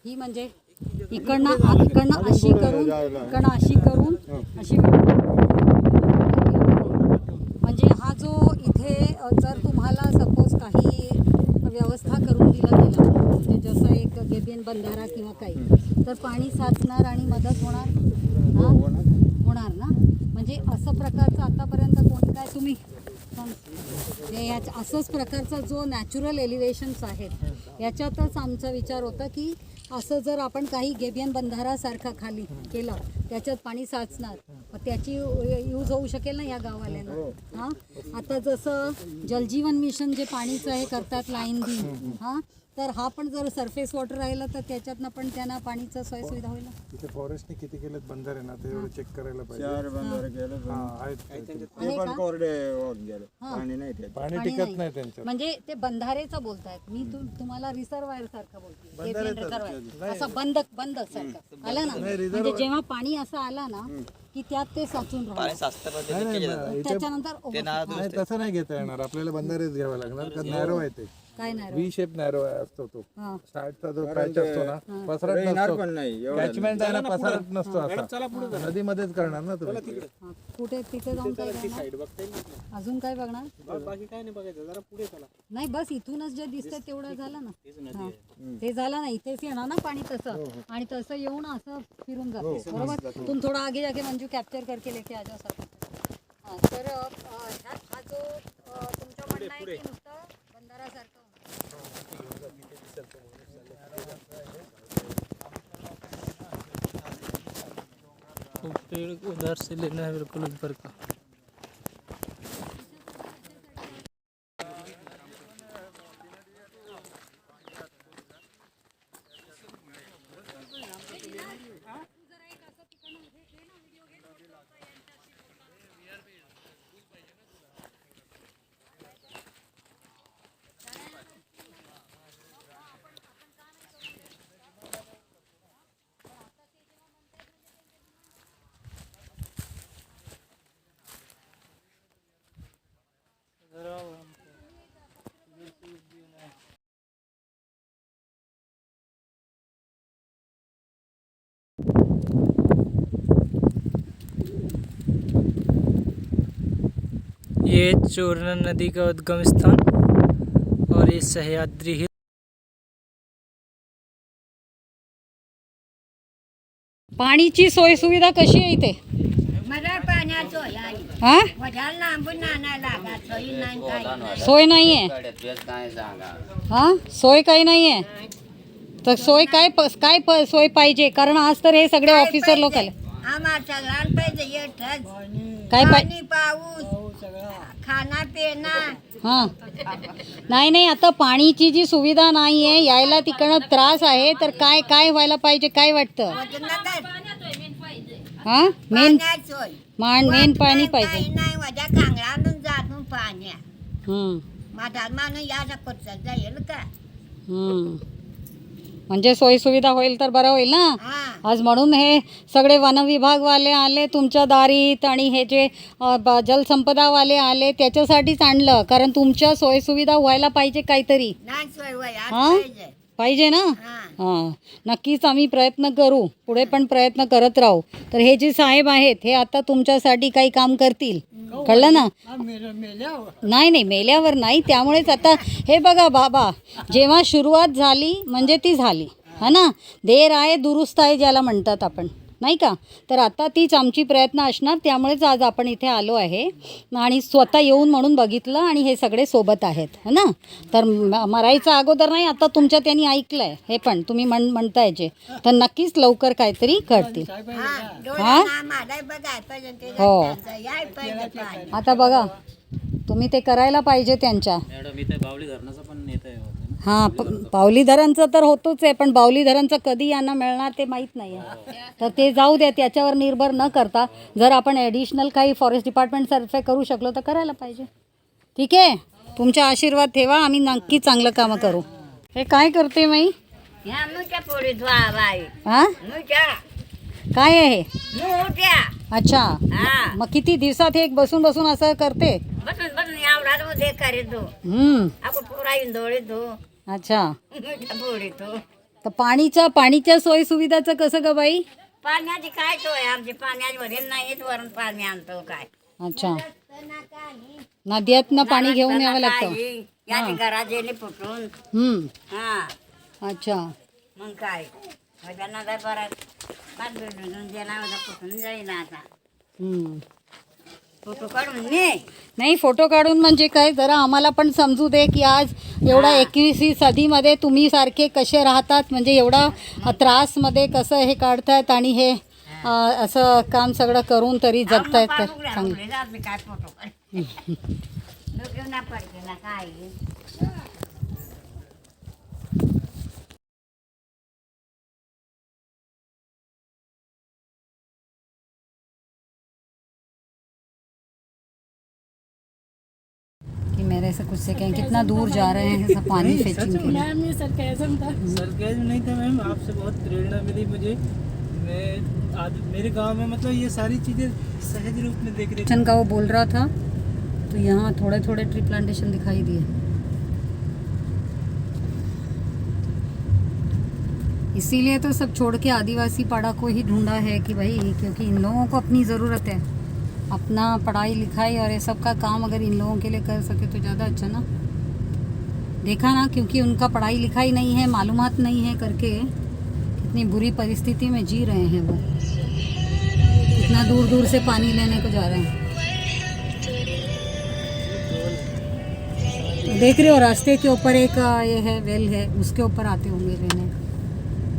ही म्हणजे इकडनं अशी करून अशी म्हणजे हा जो इथे जर तुम्हाला सपोज काही व्यवस्था करून दिला गेला, म्हणजे जसं एक गेबियन बंधारा किंवा काही, तर पाणी साचणार आणि मदत होणार. हां होणार ना. म्हणजे असं प्रकारचं आतापर्यंत कोणी काय तुम्ही असंच प्रकारचा जो नॅचरल एलिव्हेशन्स आहेत याच्यातच आमचा विचार होता की असं जर आपण काही गेबियन बंधारासारखा खाली केला त्याच्यात पाणी साचणार, मग त्याची यूज होऊ शकेल ना या गाववाल्यांना. हां आता जसं जलजीवन मिशन जे पाणीचं हे करतात लाईन बी, हां तर हा पण जर सरफेस वॉटर राहिलं तर त्याच्यातनं पण त्यांना पाणीचं सोय सुविधा होईल. तिथे फॉरेस्टने किती केलेत बंधारे ना ते एवढं चेक करायला पाहिजे. 4 बंधारे गेले आहेत ते पण कोरडे होत गेले पाणी नाही त्यात पाणी टिकत नाही त्यांच्यात. म्हणजे ते बंधारेचं बोलतायत, मी तुम्हाला रिसर्वायर सारखं बोलते. रिसर्वायर असं बंद सारखं आलं ना, म्हणजे जेव्हा पाणी असं आला ना की त्यात ते साचून राहतं. त्याच्यानंतर नाही तसं नाही घेता येणार, आपल्याला बंधारेच घ्यावं लागणार कारण नॅरो आहे ते. काय नाही व्ही शेप नॅरो असतो तो. हां स्टार्टचा जो पॅच असतो ना पसरत नसतो. पण नाही एवढं कॅचमेंट आहे ना पसरत नसतो असा. नदीमध्येच करणार ना तुम्ही. हां. कुठे तिथे जाऊन काय करणार? अजून काय बघणार? बाकी काय नाही बघायचं, जरा पुढे चला. नाही बस इथूनच जे दिसतंय तेवढं झालं ना. हां ते झालं ना, इथेच येणार ना पाणी तसं, आणि तसं येऊन असं फिरून जातं बरोबर. तुम थोडा आगे जाके मंजू कॅप्चर करके लेके आ जाओ सर. हां तर हा जो तुमचं म्हणणं आहे की नुसतं बंधारासारखं तो पेड़ उधर से लेना है बिल्कुल ऊपर का. ये चोरना नदी का उद्गम स्थान और ये सह्याद्री हिल. पाणीची सोय सुविधा कशी आहे इथे? मला पाण्याचं सोय आली. हा वजाला लांबून आणायला लागत सोय नाही काही नाही. सोय नाहीये. हा सोय काही नाहीये. तर सोय काय सोय पाहिजे? कारण आज तर हे सगळे ऑफिसर लोक आले. आम्हाला सगळ्यांना पाहिजे एकच काय पाणी पाऊस खाना पिना. हां नाही आता पाणीची जी सुविधा नाही आहे, यायला तिकडं त्रास आहे, तर काय व्हायला पाहिजे? काय वाटतं? वजनात हां मेन पाण्याची सोय मेन पाणी पाहिजे. नाही माझ्या कांगळानं जाणून पाण्या हम्म, माझा माणूस या कोणता जाईल का म्हणजे सोयीसुविधा होईल तर बरं होईल ना. हा आज म्हणून हे सगळे वनविभागवाले आले तुमच्या दारीत आणि हे जे जलसंपदावाले आले त्याच्यासाठीच आणलं, कारण तुमच्या सोयीसुविधा व्हायला पाहिजे काहीतरी. नाही सोय वय आज हा? पाहिजे पाहिजे ना. हा हां, नक्कीच आम्ही प्रयत्न करू, पुढे पण प्रयत्न करत राहू. तर हे जे साहेब आहेत हे आता तुमच्यासाठी काही काम करतील, कळलं ना. नाही नाही, मेल्यावर नाही. त्यामुळेच आता हे बघा बाबा, जेव्हा सुरुवात झाली म्हणजे ती झाली, हा ना. देर आहे दुरुस्त आहे ज्याला म्हणतात आपण, नाही का. तर आता तीच आमची प्रयत्न असणार. त्यामुळेच आज आपण इथे आलो आहे आणि स्वतः येऊन म्हणून बघितलं आणि हे सगळे सोबत आहेत, है ना. तर मरायचं अगोदर नाही, आता तुमच्या त्यांनी ऐकलं आहे हे पण तुम्ही म्हणताय जे, तर नक्कीच लवकर काहीतरी करतील. हा डोळ्यांना माडाय बघाय पाहिजे ते हो. याय पाहिजे पाणी. आता बघा तुम्ही ते करायला पाहिजे त्यांच्या. मॅडम इथे बावली धरणाचा पण नेता आहे. हां, बावली धरणचं तर होतोच आहे, पण बावली धरणचं कधी यांना मिळणार ते माहीत नाही आहे. तर ते जाऊ द्या, त्याच्यावर निर्भर न करता जर आपण ॲडिशनल काही फॉरेस्ट डिपार्टमेंटतर्फे करू शकलो तर करायला पाहिजे. ठीक आहे, तुमचा आशीर्वाद ठेवा, आम्ही नक्की चांगलं कामं करू. हे काय करते माई? ह्या मुच्या पोळी धुवाबाई हां, मुच्या काय आहे हे? मुच्या अच्छा, हा मग किती दिवसात हे बसून बसून असं करते? बसून बसून यावरात मध्ये करे तो आपण पोरा इंदोळे तो अच्छा. मुच्या पोळी तो तर पाणीच्या सोयी सुविधाचं कसं ग बाई? पाण्याची काय सोय आमची पाण्याची वरील नाहीच वरून पाणी आणतो काय. अच्छा, नद्यातनं पाणी घेऊन यावं लागतं. याची घरात गेली फुटून. हम्म, हा अच्छा. मग काय माझ्या नगर परत पाच भेटून गेला माझा फुटून जाईल आता. हम्म. फोटो काढून ने नाही, फोटो काढून म्हणजे काय, जरा आम्हाला पण समजू दे की आज एवढा 21वी सदीमध्ये तुम्ही सारखे कसे राहतात, म्हणजे एवढा त्रासमध्ये कसं हे काढतायत आणि हे असं काम सगळं करून तरी जगतायत. तर चांगलं. काय फोटो काढ ना पडते ना काय. कि मेरे से कुछ से कहें कितना दूर जा रहे हैं सब पानी फेंचिंग के लिए. सरकारी नहीं था मैम, आपसे बहुत प्रेरणा मिली मुझे. मैं आज मेरे गांव में मतलब ये सारी चीज़ें सहज रूप में देख रही का वो बोल रहा था, तो यहाँ थोड़े थोड़े ट्री प्लांटेशन दिखाई दिए. इसीलिए तो सब छोड़ के आदिवासी पाड़ा को ही ढूंढा है कि भाई, क्योंकि इन लोगों को अपनी ज़रूरत है, अपना पढ़ाई लिखाई और ये सब का काम अगर इन लोगों के लिए कर सके तो ज़्यादा अच्छा ना. देखा ना, क्योंकि उनका पढ़ाई लिखाई नहीं है, मालूमात नहीं है करके कितनी बुरी परिस्थिति में जी रहे हैं वो. इतना दूर दूर से पानी लेने को जा रहे हैं. देख रहे हो रास्ते के ऊपर एक ये है वेल है, उसके ऊपर आते होंगे लेने.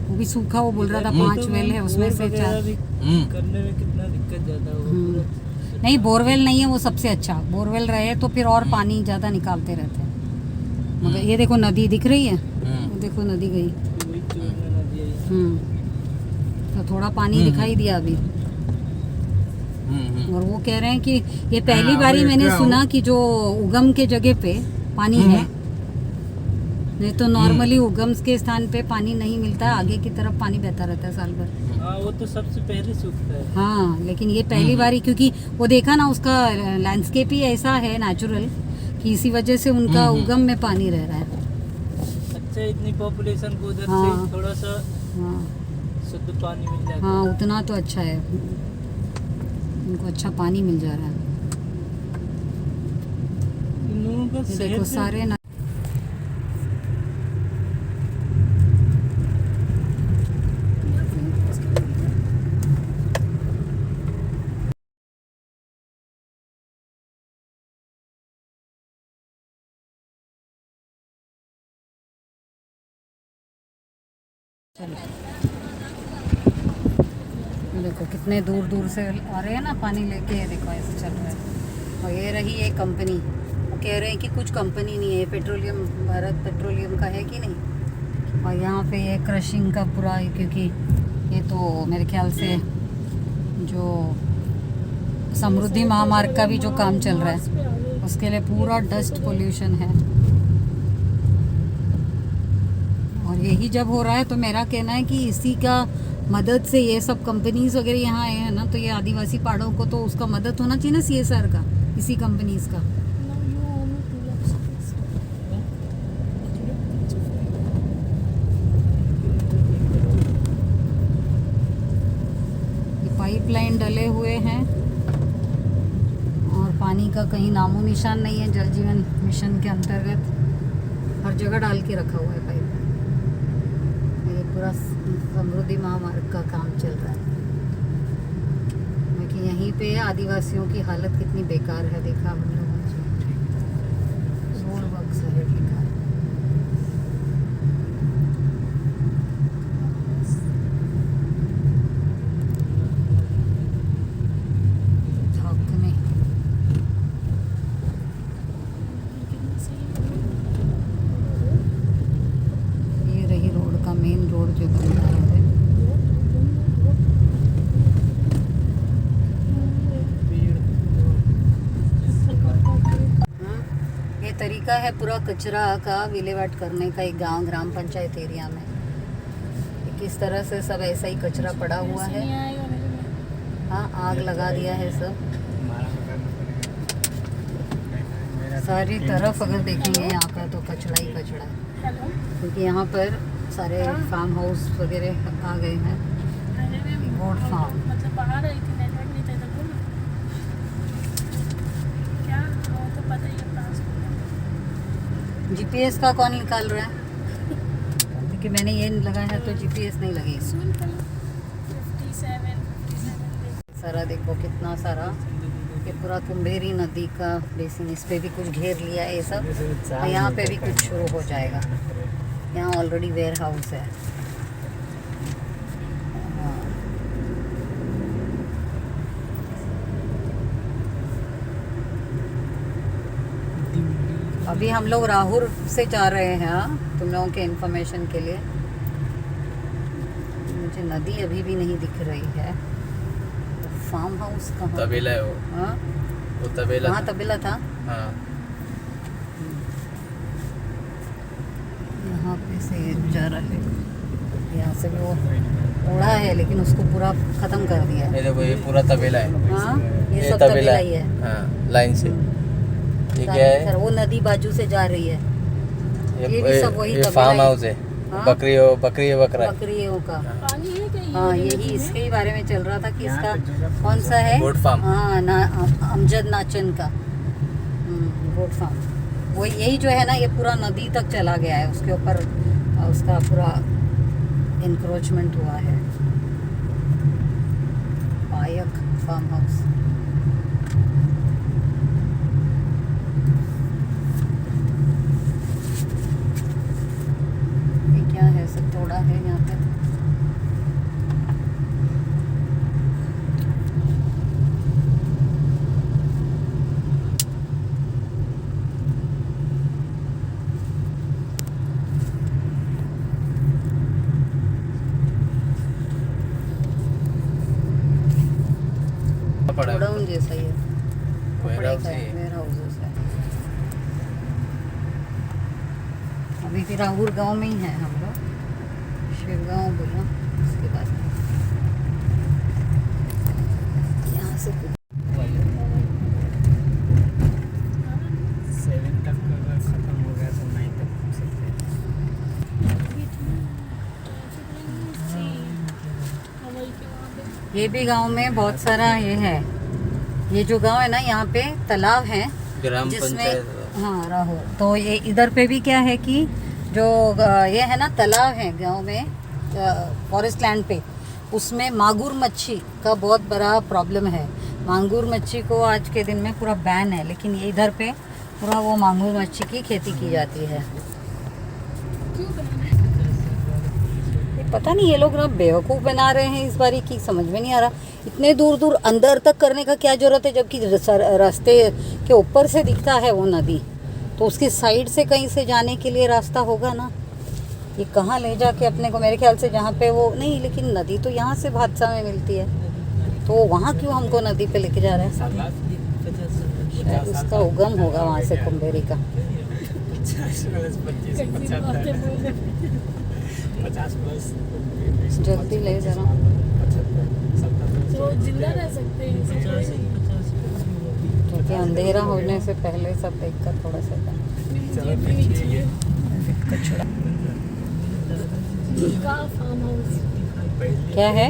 वो भी सूखा, वो बोल रहा था 5 वेल है उसमें से 4. करने में कितना दिक्कत ज़्यादा होगा. नहीं, बोरवेल नहीं है वो सबसे अच्छा. बोरवेल रहे तो फिर और पानी ज़्यादा निकालते रहते हैं. मगर ये देखो नदी दिख रही है, ये देखो नदी गई. वही चोर ना दिया. तो थोड़ा पानी दिखाई दिया अभी. और वो कह रहे हैं कि ये पहली बारी मैंने सुना कि जो उगम के जगह पे पानी है, नहीं तो नॉर्मली उगम के स्थान पे पानी नहीं मिलता है, आगे की तरफ पानी बहता रहता है साल भर. हाँ वो तो सबसे पहले सूखता है. हाँ, लेकिन ये पहली बारी, क्योंकि वो देखा ना उसका लैंडस्केप ही ऐसा है नेचुरल कि इसी वजह से उनका उगम में पानी रह रहा है. अच्छा, इतनी पॉपुलेशन को उधर हाँ. से थोड़ा सा हाँ शुद्ध पानी मिल जाता हाँ, उतना तो अच्छा है, उनको अच्छा पानी मिल जा रहा है. इन लोगों का ये शहर देखो से सारे ना. चलो, देखो कितने दूर दूर से आ रहे हैं ना पानी लेके. देखो ऐसे चल रहा है. और ये रही एक कंपनी, वो कह रहे हैं कि कुछ कंपनी नहीं है, पेट्रोलियम, भारत पेट्रोलियम का है कि नहीं. और यहाँ पे ये क्रशिंग का पूरा, क्योंकि ये तो मेरे ख्याल से जो समृद्धि महामार्ग का भी जो काम चल रहा है उसके लिए पूरा डस्ट पोल्यूशन है। और यही जब हो रहा है तो मेरा कहना है कि इसी का मदद से ये सब कंपनीज वगैरह यहाँ आए हैं ना, तो ये आदिवासी पहाड़ों को तो उसका मदद होना चाहिए ना CSR का, इसी कंपनीज का। ये पाइपलाइन डले हुए हैं और पानी का कहीं नामो निशान नहीं है। जल जीवन मिशन के अंतर्गत हर जगह डाल के रखा हुआ है पाइप। ये पूरा समृद्धि महामार्ग का काम चल रहा है। बाकी यहीं पे आदिवासियों की हालत कितनी बेकार है, देखा हम लोगों ने। रोड वर्क साइड लिखा है। झांकने ये रही रोड का मेन रोड जो बन रहा है। ये तरीका है पूरा कचरा का विलेवाट करने का एक गांव ग्राम पंचायत एरिया में। किस तरह से सब ऐसा ही कचरा पड़ा हुआ है। हाँ, आग लगा दिया है सब। सारी तरफ अगर देखेंगे यहाँ पर तो कचरा ही कचरा है, क्योंकि यहाँ पर सारे फार्म हाउस वगैरह आ गए हैं। गोट फार्म मतलब बाहर आई थी, नेटवर्क नहीं था इधर। बोलो क्या वो तो पता ही है। GPS का कौन निकाल रहा है? क्योंकि मैंने ये लगाया है तो GPS नहीं लगेगी। 57 सारा देखो कितना सारा, ये पूरा कुंभेरी नदी का बेसिन, इस पे भी कुछ घेर लिया है ये सब। और यहाँ पे भी कुछ शुरू हो जाएगा। यहाँ ऑलरेडी वेयर हाउस है। हाँ। अभी हम लोग राहुल से जा रहे हैं। हाँ, तुम लोगों के इन्फॉर्मेशन के लिए। मुझे नदी अभी भी नहीं दिख रही है। फार्म हाउस कहाँ? तबेला है वो। हाँ, वो तबेला हाँ तबेला था। हाँ। यहाँ पे से जा रहा है। यहाँ से वो उड़ा है लेकिन उसको पूरा खत्म कर दिया है। ये देखो, ये पूरा तबेला है। हाँ, ये सब तबेला ही है। हाँ, लाइन से। ये क्या है? सर, वो नदी बाजू से जा रही है। ये भी सब वही ये तबेला फार्म ही। हाउस है। हाँ? बकरियों बकरा। बकरियों का। पानी है कहीं? हाँ, यही इसके ही बारे में चल रहा था कि इसका कौन सा है? Goat farm. हाँ, अमजद नाचन का गोट फार्म। वो यही जो है ना, ये पूरा नदी तक चला गया है। उसके ऊपर उसका पूरा इंक्रोचमेंट हुआ है। पायक फार्म हाउस। ये क्या है? सब तोड़ा है यहाँ पे। पड़ा है। गोडाउन जैसा ही है। Warehouse कपड़े का ही है, है। warehouses है। अभी भी राहुल गांव में ही है हम लोग। शिवगांव बोला उसके बाद यहाँ से कुछ 7 तक अगर खत्म हो गया तो 9 तक पहुंच सकते हैं। ये भी गांव में बहुत सारा ये है। ये जो गांव है ना, यहाँ पे तालाब है ग्राम जिसमें पंचायत। हाँ राहुल। तो ये इधर पे भी क्या है कि जो ये है ना तालाब है गांव में फॉरेस्ट लैंड पे, उसमें मांगुर मच्छी का बहुत बड़ा प्रॉब्लम है। मांगुर मच्छी को आज के दिन में पूरा बैन है, लेकिन ये इधर पे पूरा वो मांगुर मच्छी की खेती की जाती है। ये पता नहीं ये लोग ना बेवकूफ़ बना रहे हैं इस बारी की, समझ में नहीं आ रहा। इतने दूर दूर अंदर तक करने का क्या जरूरत है, जबकि रास्ते के ऊपर से दिखता है वो नदी, तो उसकी साइड से कहीं से जाने के लिए रास्ता होगा ना। ये कहाँ ले जाके अपने को, मेरे ख्याल से जहाँ पे वो नहीं, लेकिन नदी तो यहाँ से भादसा में मिलती है। तो वहाँ क्यों हमको नदी पे लेके जा रहे हैं? शायद उसका उगम होगा वहाँ से कुम्भेरी का। 50 प्लस जल्दी ले जरा। तो जिंदा रह सकते हैं क्योंकि अंधेरा होने से पहले सब देखकर थोड़ा सा निका फार्म हाउस, क्या है?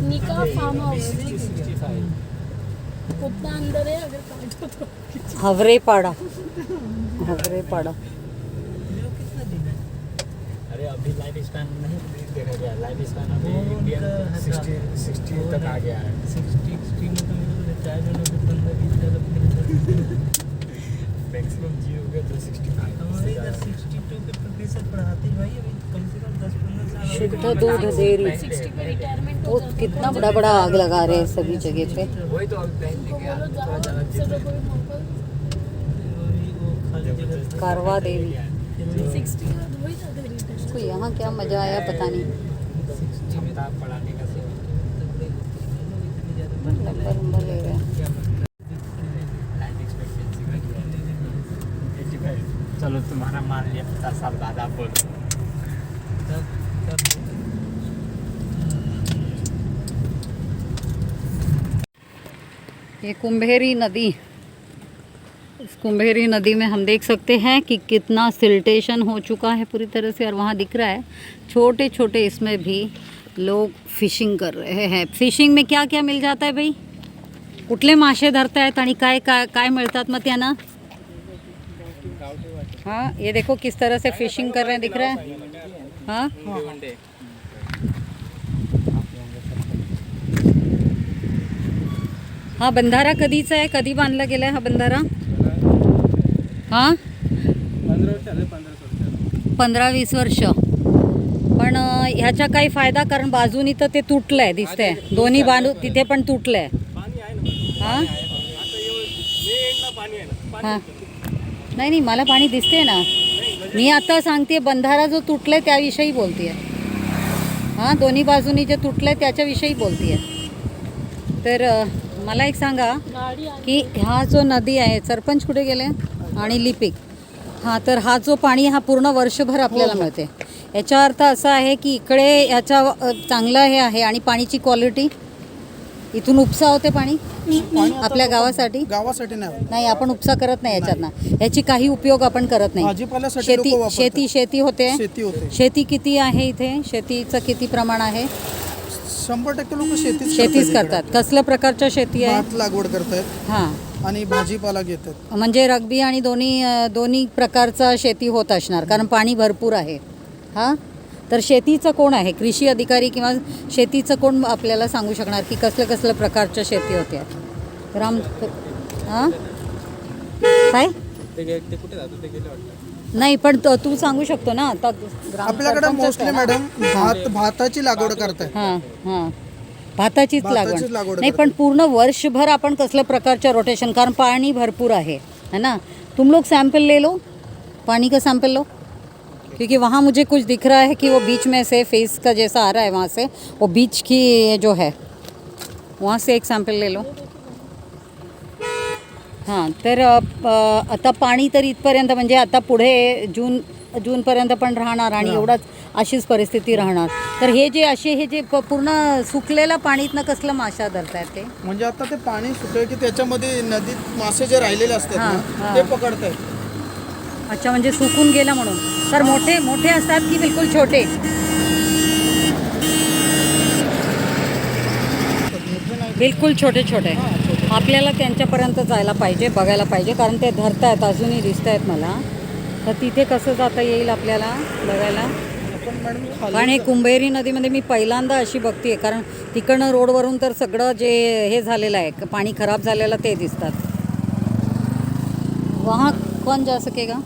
निका फार्म हाउस उतना अंदर है, अगर काटो तो हवरेपाड़ा। अरे अभी लाइफ स्पैन नहीं देखा गया, लाइफ स्पैन अभी इंडियन 60 तक आ गया है। 60 में तो मेरे को रिटायर होने को 15-20 साल मैक्सिमम जी हो गया तो 65। हमारे इधर 62 के प्रतिशत पढ़ाते भाई, अभी कम से कम 10-15 साल शुद्ध दूध डेयरी। 60 पे रिटायरमेंट वो कितना बड़ा बड़ा आग लगा रहे हैं सभी जगह पे। वही तो अब पहन लेके बोलो जाओ चलो कोई मौका। वो खाली जगह कारवा देवी। 60 का वही था रिटायर। इसको यहाँ क्या मजा आया पता नहीं। क्षमता पढ़ाने का नंबर ले रहे हैं। लाइफ एक्सपेक्टेंसी बढ़ गया 85। चलो तुम्हारा मान लिया 50 साल बाद आप बोलो तब ये कुम्भेरी नदी। इस कुम्भेरी नदी में हम देख सकते हैं कि कितना सिल्टेशन हो चुका है पूरी तरह से। और वहाँ दिख रहा है छोटे छोटे इसमें भी लोग फिशिंग कर रहे हैं। फिशिंग में क्या क्या मिल जाता है भाई? कुठले मासे धरतायत आणि काय काय काय मिळतात मग त्यांना? हाँ, ये देखो किस तरह से फिशिंग कर रहे हैं, दिख रहा है? हाँ, हा बंधारा कधीचा आहे? कधी बांधला गेलाय हा बंधारा? हां, 15-20 वर्ष। पण ह्याचा काही फायदा, कारण बाजूनी तर ते तुटलंय दिसतंय, दोन्ही बाजू तिथे पण तुटलंय। हां हां, नाही नाही, मला पाणी दिसते ना। मी आता सांगते बंधारा जो तुटलाय त्याविषयी बोलतेय। हां, दोन्ही बाजूनी जे तुटलंय त्याच्याविषयी बोलतेय। तर मला एक सांगा की हा जो नदी आहे, सरपंच कुठे गेले आणि लिपिक, हां, तर हा जो पाणी हा पूर्ण वर्षभर आपल्याला मिळते। याचा अर्थ असा आहे की इकडे याचा चांगला हे आहे आणि पाणीची क्वालिटी इथून उपसा होते पाणी आपल्या गावासाठी नाही, आपण उपसा करत नाही याच्यातनं, याची काही उपयोग आपण करत नाही। शेती होते। शेती किती आहे इथे? शेतीचं किती प्रमाण आहे? 100% लोक शेतीच करतात। कसल्या प्रकारच्या शेती आहे? भात लागवड करतात हां, आणि भाजीपाला घेतात। म्हणजे रब्बी आणि दोन्ही प्रकारचा शेती होत असणार, कारण पाणी भरपूर आहे। हां, तर शेतीचं कोण आहे? कृषी अधिकारी किंवा शेतीचं कोण आपल्याला सांगू शकणार की कसल्या प्रकारच्या शेती होत्या? राम, हां, काय नाही, पण तू सांगू शकतो ना आता? आपल्याकडे मोस्टली मॅडम भाताची लागवड करतात। हां हां, भाताचीच लागवड नाही, पण पूर्ण वर्षभर आपण कसल्या प्रकारच्या रोटेशन, कारण पाणी भरपूर है ना। तुम लोग सैंपल ले लो, पानी का सैंपल लो, क्योंकि वहाँ मुझे कुछ दिख रहा है कि वो बीच में से फेस का जैसा आ रहा है, वहाँ से वो बीच की जो है वहाँ से एक सैंपल ले लो। हां, तर आता पाणी तर इथपर्यंत, म्हणजे आता पुढे जूनपर्यंत पण राहणार आणि एवढाच अशीच परिस्थिती राहणार। तर हे जे पूर्ण सुकलेलं पाणीतनं कसलं माशा धरतायत ते? म्हणजे आता ते पाणी सुकलं की त्याच्यामध्ये नदीत मासे जे राहिलेले असतात ना, ते पकडतात। अच्छा, म्हणजे सुकून गेलं म्हणून। तर मोठे असतात की बिलकुल छोटे? बिलकुल छोटे। आपल्याला त्यांच्यापर्यंत जायला पाहिजे, बघायला पाहिजे, कारण ते धरतायत, अजूनही दिसत आहेत मला। तर तिथे कसं जाता येईल आपल्याला बघायला? कारण हे कुंभेरी नदीमध्ये मी पहिल्यांदा अशी बघते, कारण तिकडनं रोडवरून तर सगळं जे हे झालेलं आहे, पाणी खराब झालेलं ते दिसतात। वहाँ कौन जा सकेगा?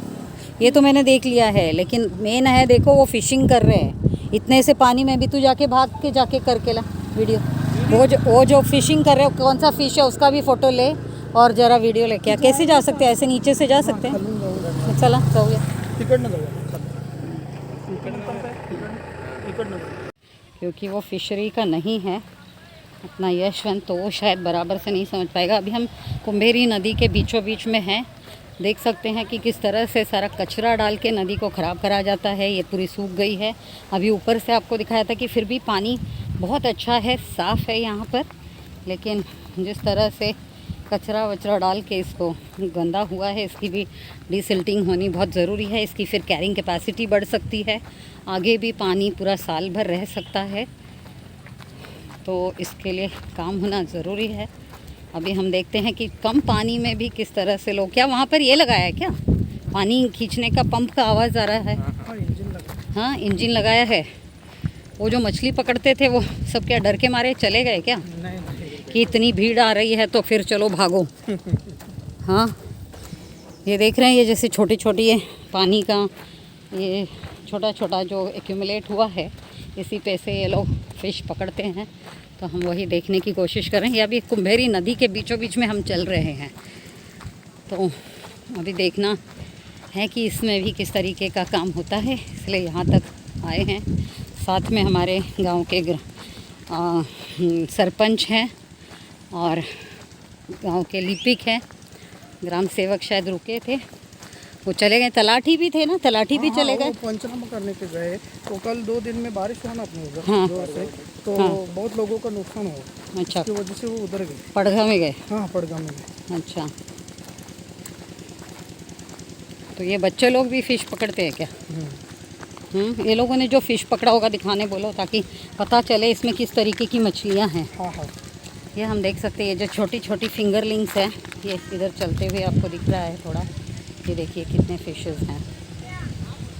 ये तो मैंने देख लिया है, लेकिन मेन है, देखो वो फिशिंग कर रहे हैं इतने से पानी में भी। तू जाके भाग के जाके करके ला वीडियो। वो जो फिशिंग कर रहे हो, कौन सा फिश है उसका भी फ़ोटो ले और ज़रा वीडियो लेके आ। कैसे जा सकते हैं? ऐसे नीचे से जा सकते हैं? चला जाऊया, क्योंकि वो फिशरी का नहीं है, अपना यशवंत तो वो शायद बराबर से नहीं समझ पाएगा। अभी हम कुंभेरी नदी के बीचों बीच में हैं। देख सकते हैं कि किस तरह से सारा कचरा डाल के नदी को ख़राब करा जाता है। ये पूरी सूख गई है। अभी ऊपर से आपको दिखाया था कि फिर भी पानी बहुत अच्छा है, साफ़ है यहाँ पर, लेकिन जिस तरह से कचरा वचरा डाल के इसको गंदा हुआ है, इसकी भी डिसिल्टिंग होनी बहुत ज़रूरी है। इसकी फिर कैरिंग कैपेसिटी बढ़ सकती है, आगे भी पानी पूरा साल भर रह सकता है, तो इसके लिए काम होना ज़रूरी है। अभी हम देखते हैं कि कम पानी में भी किस तरह से लोग, क्या वहाँ पर ये लगाया है क्या, पानी खींचने का पंप का आवाज़ आ रहा है? हाँ, इंजन लगाया है। वो जो मछली पकड़ते थे वो सब क्या डर के मारे चले गए क्या? कि इतनी भीड़ आ रही है तो फिर चलो भागो। हाँ, ये देख रहे हैं, ये जैसे छोटी छोटी ये पानी का ये छोटा छोटा जो एक्यूमुलेट हुआ है, इसी पे से ये लोग फ़िश पकड़ते हैं। तो हम वही देखने की कोशिश कर रहे हैं। ये अभी कुंभेरी नदी के बीचों बीच में हम चल रहे हैं, तो अभी देखना है कि इसमें भी किस तरीके का काम होता है, इसलिए यहाँ तक आए हैं। साथ में हमारे गांव के सरपंच हैं और गांव के लिपिक हैं, ग्राम सेवक शायद रुके थे, वो चले गए। तलाठी भी थे ना, तलाठी भी चले गए। पंचनामा करने के गए तो कल 2 दिन में बारिश हुआ ना अपने उधर, हाँ। जोर से, तो हाँ। बहुत लोगों का नुकसान हुआ। अच्छा, इसकी वजह से वो उधर गए। पड़घा में गए। हाँ, पड़गा में गए। अच्छा, तो ये बच्चे लोग भी फ़िश पकड़ते हैं क्या? ये लोगों ने जो फ़िश पकड़ा होगा दिखाने बोलो, ताकि पता चले इसमें किस तरीके की मछलियाँ हैं। हाँ हाँ, ये हम देख सकते हैं, ये जो छोटी छोटी फिंगरलिंग्स हैं, ये इधर चलते हुए आपको दिख रहा है थोड़ा। ये देखिए कितने फिशेस हैं,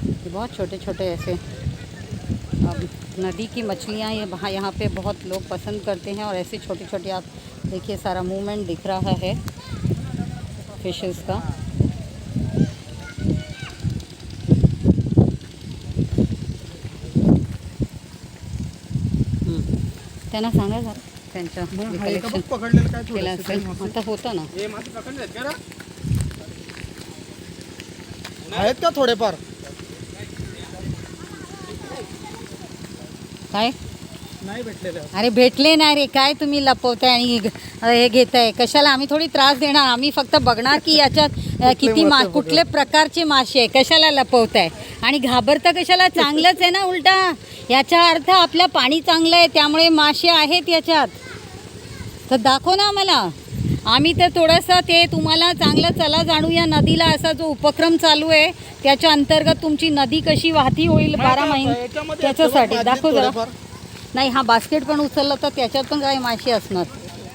ये बहुत छोटे छोटे ऐसे। अब नदी की मछलियाँ ये वहाँ यहाँ पे बहुत लोग पसंद करते हैं, और ऐसी छोटी छोटी आप देखिए सारा मूवमेंट दिख रहा है फिशेस का। त्यांना सांगा जरा त्यांच्या कलेक्शन पकडलेलं काय केलं असेल, आता होतं ना। आहेत का थोडेफार? काय? नाही भेटलेले. अरे भेटले नाही रे, काय तुम्ही लपवताय आणि हे घेताय? कशाला? आम्ही थोडी त्रास देणार, आम्ही फक्त बघणार की याच्यात किती कुठले प्रकारचे मासे आहे, कशाला लपवताय आणि घाबरता कशाला? चांगलंच आहे ना उलटा, याचा अर्थ आपलं पाणी चांगलं आहे त्यामुळे मासे आहेत याच्यात, तर दाखव ना आम्हाला। आम्ही तर थोडंसं ते तुम्हाला चांगलं चला जाणूया नदीला असा जो उपक्रम चालू आहे, त्याच्या अंतर्गत तुमची नदी कशी वाहती होईल 12 महिने, त्याच्यासाठी दाखव जरा। नाही, हा बास्केट पण उचलला तर त्याच्यात पण काही मासे असणार।